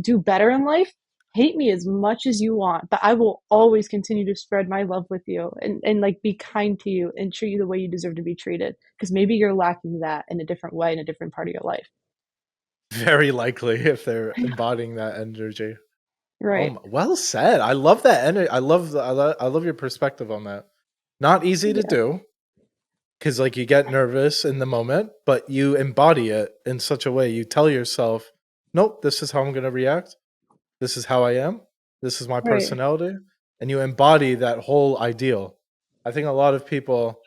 do better in life, hate me as much as you want. But I will always continue to spread my love with you and like be kind to you and treat you the way you deserve to be treated. Because maybe you're lacking that in a different way in a different part of your life. Very likely if they're embodying that energy. Oh, Right. well said. I love that energy. I love your perspective on that. Not easy to Yeah. do because like you get nervous in the moment, but you embody it in such a way. You tell yourself, "Nope, this is how I'm going to react. This is how I am. This is my Right. personality," and you embody that whole ideal. I think a lot of people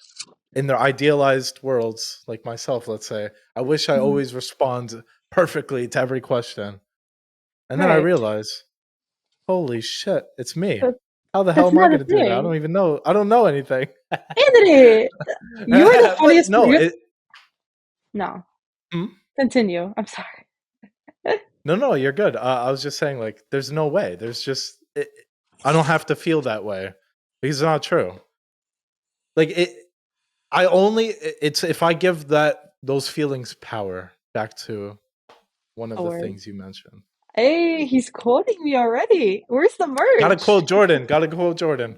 in their idealized worlds, like myself, let's say, I wish I Mhm. always respond perfectly to every question. And then I Right. realize, holy shit, it's me. But How the hell that's am I not a gonna do that? I thing. don't even know. I don't know anything. Anthony, you are the But funniest. no, No, hmm? continue. I'm sorry. No, you're good. I was just saying, like, there's no way. There's just I don't have to feel that way because it's not true. Like it, it's if I give those feelings power back to one of A the word. things you mentioned. Hey, he's quoting me already. Where's the Gotta merch? quote Jordyn. Gotta quote Jordyn.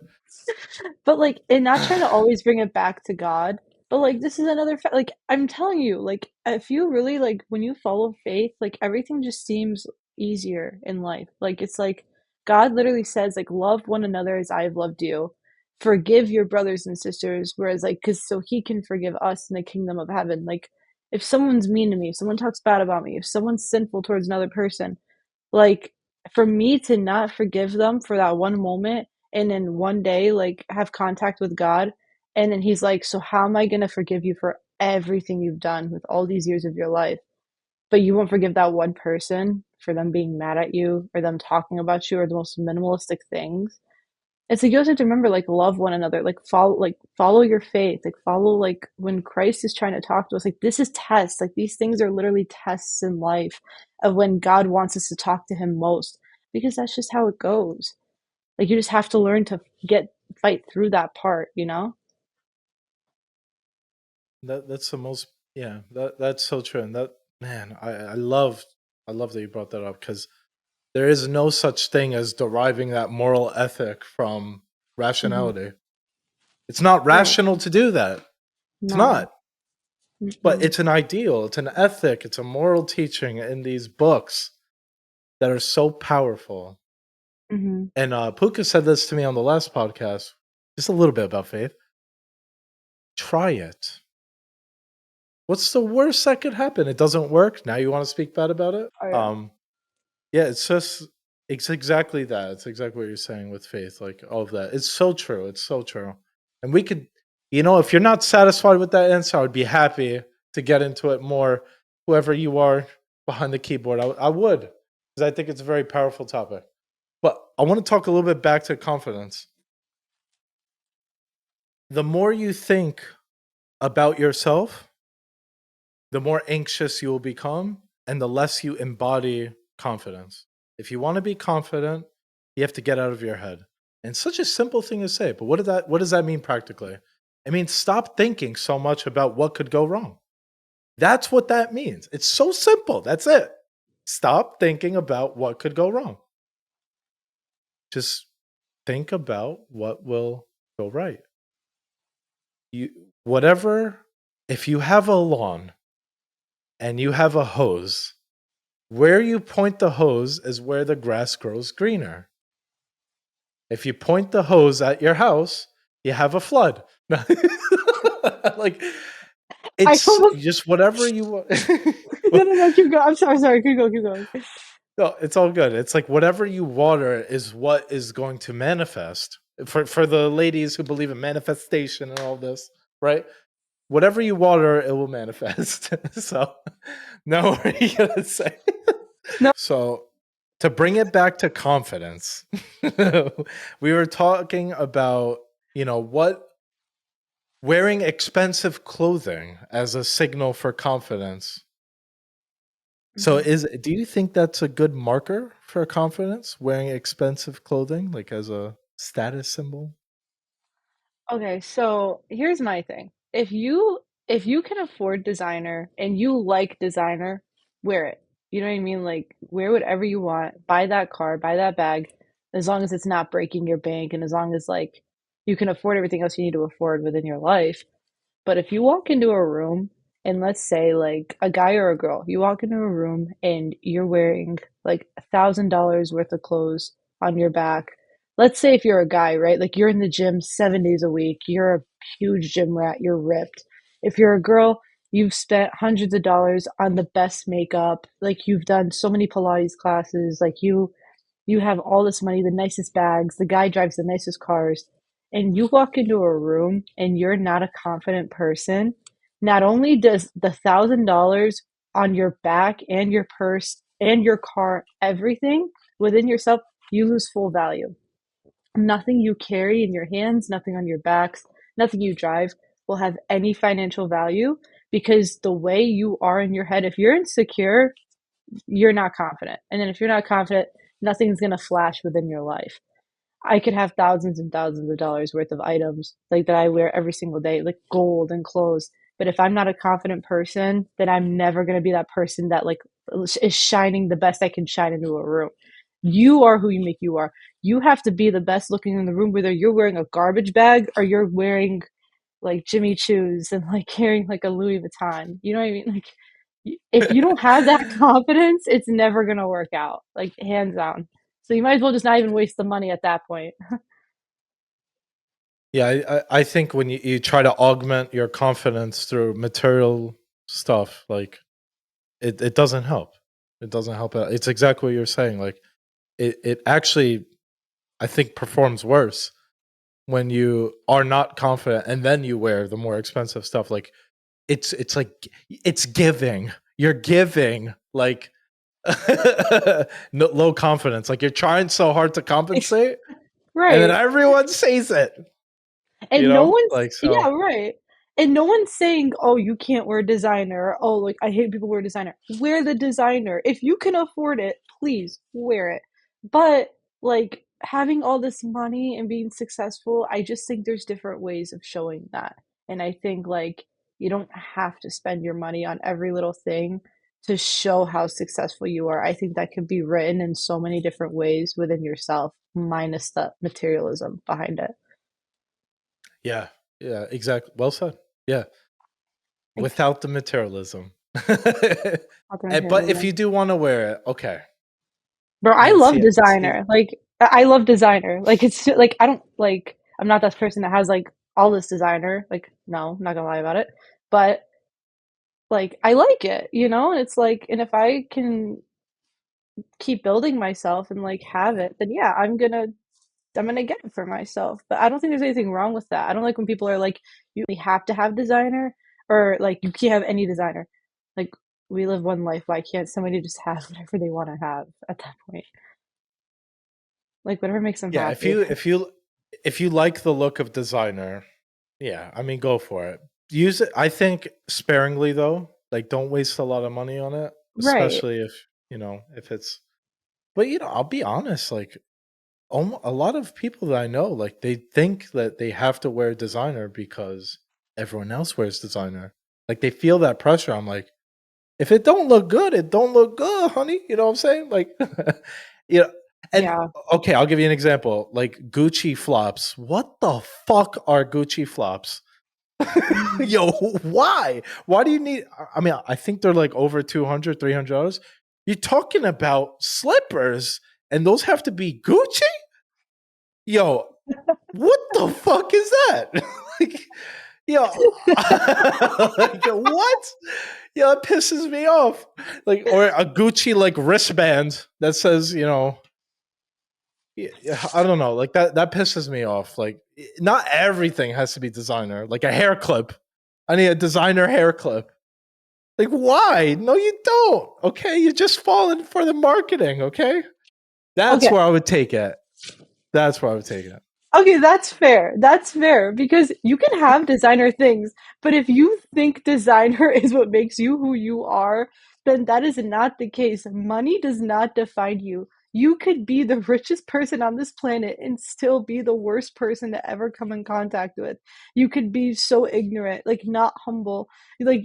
But like, and not trying to always bring it back to God, but like, this is another like, I'm telling you, like, if you really like, when you follow faith, like, everything just seems easier in life. Like, it's like God literally says, like, love one another as I have loved you, forgive your brothers and sisters, whereas, like, because so he can forgive us in the kingdom of heaven. Like, if someone's mean to me, if someone talks bad about me, if someone's sinful towards another person, like, for me to not forgive them for that one moment and then one day, like, have contact with God, and then he's like, "So how am I gonna forgive you for everything you've done with all these years of your life, but you won't forgive that one person for them being mad at you or them talking about you or the most minimalistic things?" It's like you also have to remember, like, love one another, like follow your faith, like follow like when Christ is trying to talk to us, like this is tests, like these things are literally tests in life of when God wants us to talk to him most, because that's just how it goes. Like you just have to learn to fight through that part, you know? That's the most yeah. That's so true. And that man, I love that you brought that up because there is no such thing as deriving that moral ethic from Hmm. rationality. It's not Right. rational to do that. It's No. not. But Mm-mm. it's an ideal, it's an ethic, it's a moral teaching in these books that are so powerful. Hmm. And Puka said this to me on the last podcast, just a little bit about faith. Try it. What's the worst that could happen? It doesn't work. Now you want to speak bad about it? Oh yeah. Yeah, it's exactly that. It's exactly what you're saying with faith, like all of that. It's so true. It's so true. And we could, if you're not satisfied with that answer, I would be happy to get into it more. Whoever you are behind the keyboard, I would, because I think it's a very powerful topic. But I want to talk a little bit back to confidence. The more you think about yourself, the more anxious you will become and the less you embody confidence. If you want to be confident, you have to get out of your head. And such a simple thing to say, but what does that mean practically? It means stop thinking so much about what could go wrong. That's what that means. It's so simple. That's it. Stop thinking about what could go wrong. Just think about what will go right. You whatever if you have a lawn and you have a hose, where you point the hose is where the grass grows greener. If you point the hose at your house, you have a flood. Like, I it's almost just whatever you want. no no no, keep going. I'm sorry, sorry, keep going. No, it's all good. It's like whatever you water is what is going to manifest. For the ladies who believe in manifestation and all this, right? Whatever you water, it will manifest. So, now what are you gonna say? No. So, to bring it back to confidence, we were talking about, what wearing expensive clothing as a signal for confidence. So Mhm. do you think that's a good marker for confidence, wearing expensive clothing like as a status symbol? Okay, so here's my thing. If you can afford designer and you like designer, wear it. You know what I mean? Like wear whatever you want, buy that car, buy that bag, as long as it's not breaking your bank and as long as like you can afford everything else you need to afford within your life. But if you walk into a room and let's say like a guy or a girl, you walk into a room and you're wearing like $1,000 worth of clothes on your back. Let's say if you're a guy, right? Like you're in the gym 7 days a week, you're a huge gym rat, you're ripped. If you're a girl, you've spent hundreds of dollars on the best makeup, like you've done so many Pilates classes, like you have all this money, the nicest bags, the guy drives the nicest cars, and you walk into a room and you're not a confident person, not only does the $1,000 on your back and your purse and your car, everything within yourself, you lose full value. Nothing you carry in your hands, nothing on your backs, nothing you drive will have any financial value because the way you are in your head, if you're insecure, you're not confident. And then if you're not confident, nothing's going to flash within your life. I could have thousands and thousands of dollars worth of items like that I wear every single day, like gold and clothes. But if I'm not a confident person, then I'm never going to be that person that like is shining the best I can shine into a room. You are who you make you are. You have to be the best looking in the room, whether you're wearing a garbage bag or you're wearing like Jimmy Choo's and like carrying like a Louis Vuitton. You know what I mean? Like if you don't have that confidence, it's never gonna work out. Like hands down. So you might as well just not even waste the money at that point. Yeah, I think when you try to augment your confidence through material stuff, like it doesn't help. It doesn't help. It's exactly what you're saying. Like it actually, I think, performs worse when you are not confident and then you wear the more expensive stuff. Like it's like it's giving. You're giving like low confidence. Like you're trying so hard to compensate, and then Right. everyone sees it. You And no know, one's, like yeah, so. right. And no one's saying, oh, you can't wear designer. Oh, like I hate people wear designer. Wear the designer. If you can afford it, please wear it. But like having all this money and being successful, I just think there's different ways of showing that. And I think like you don't have to spend your money on every little thing to show how successful you are. I think that can be written in so many different ways within yourself, minus the materialism behind it. Yeah, yeah, exactly. Well said. Yeah, Thanks. without the materialism. But if you Materialism. do want to wear it, okay. Bro, I Man, love see, designer. Like I love designer. Like it's like I don't like I'm not that person that has like all this designer. Like no, I'm not gonna lie about it. But like I like it, you know? And it's like and if I can keep building myself and like have it, then yeah, I'm gonna get it for myself. But I don't think there's anything wrong with that. I don't like when people are like, you really have to have designer or like you can't have any designer. Like we live one life. Why can't somebody just have whatever they want to have at that point? Like whatever makes them yeah, happy. if you like the look of designer, yeah, I mean, go for it. Use it. I think sparingly though. Like, don't waste a lot of money on it, Right. especially if if it's. But I'll be honest. Like, a lot of people that I know, like, they think that they have to wear designer because everyone else wears designer. Like, they feel that pressure. I'm like, if it don't look good, it don't look good, honey. You know what I'm saying? Like, you know, and Yeah. okay, I'll give you an example. Like Gucci flops. What the fuck are Gucci flops? Yo, why? Why do you need? I mean, I think they're like over 200, $300. You're talking about slippers, and those have to be Gucci? Yo, what the fuck is that? Like, yo, like what? Yeah, it pisses me off. Like, or a Gucci like wristband that says, yeah, I don't know. Like that pisses me off. Like, not everything has to be designer. Like a hair clip. I need a designer hair clip. Like, why? No, you don't. Okay, you're just falling for the marketing. Okay, that's Okay. where I would take it. That's where I would take it. Okay, that's fair. That's fair because you can have designer things, but if you think designer is what makes you who you are, then that is not the case. Money does not define you. You could be the richest person on this planet and still be the worst person to ever come in contact with. You could be so ignorant, like not humble, like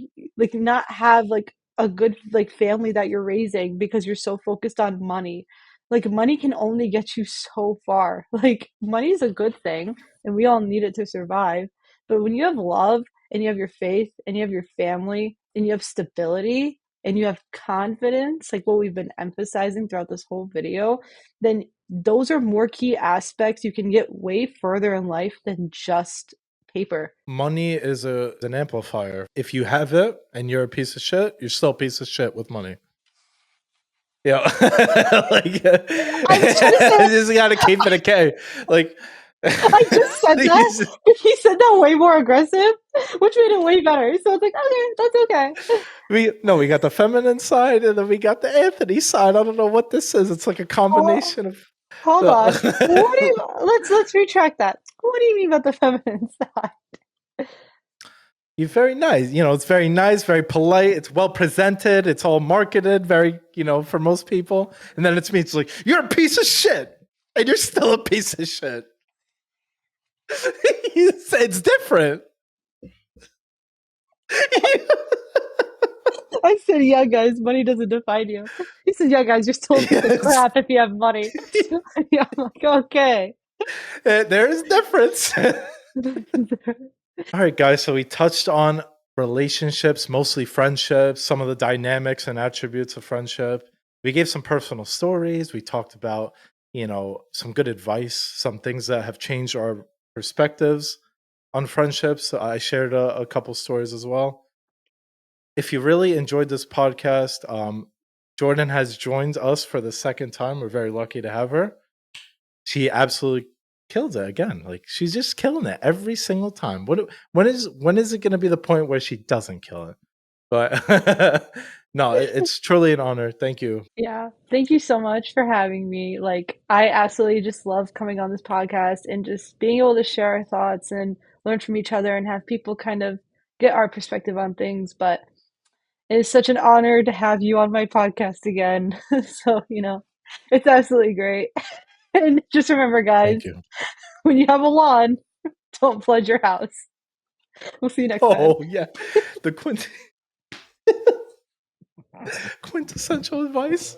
not have like a good like family that you're raising because you're so focused on money. Like money can only get you so far. Like money is a good thing and we all need it to survive. But when you have love and you have your faith and you have your family and you have stability and you have confidence, like what we've been emphasizing throughout this whole video, then those are more key aspects. You can get way further in life than just paper. Money is an amplifier. If you have it and you're a piece of shit, you're still a piece of shit with money. Yeah, like I was trying to say you just gotta keep it a K. Like, I just said that. He's- He said that way more aggressive, which made it way better. So it's like, okay, that's okay. we got the feminine side and then we got the Anthony side. I don't know what this is. It's like a Oh, combination of hold on. What do the you, let's retract that. What do you mean about the feminine side? You're very nice. It's very nice, very polite. It's well presented. It's all marketed very, for most people. And then it's me. It's like, you're a piece of shit. And you're still a piece of shit. It's different. I said, yeah, guys, money doesn't define you. He said, yeah, guys, you're still a piece of Yes. crap if you have money. Yeah, I'm like, okay. There is difference. All right, guys. So we touched on relationships, mostly friendships, some of the dynamics and attributes of friendship. We gave some personal stories. We talked about, some good advice, some things that have changed our perspectives on friendships. I shared a couple stories as well. If you really enjoyed this podcast, Jordyn has joined us for the second time. We're very lucky to have her. She absolutely killed it again. Like she's just killing it every single time. When is it going to be the point where she doesn't kill it? But no, it's truly an honor. Thank you. Yeah, thank you so much for having me. Like, I absolutely just love coming on this podcast and just being able to share our thoughts and learn from each other and have people kind of get our perspective on things. But it is such an honor to have you on my podcast again. So, it's absolutely great. And just remember, guys, Thank you. when you have a lawn, don't flood your house. We'll see you next time. Oh yeah, the quintessential advice.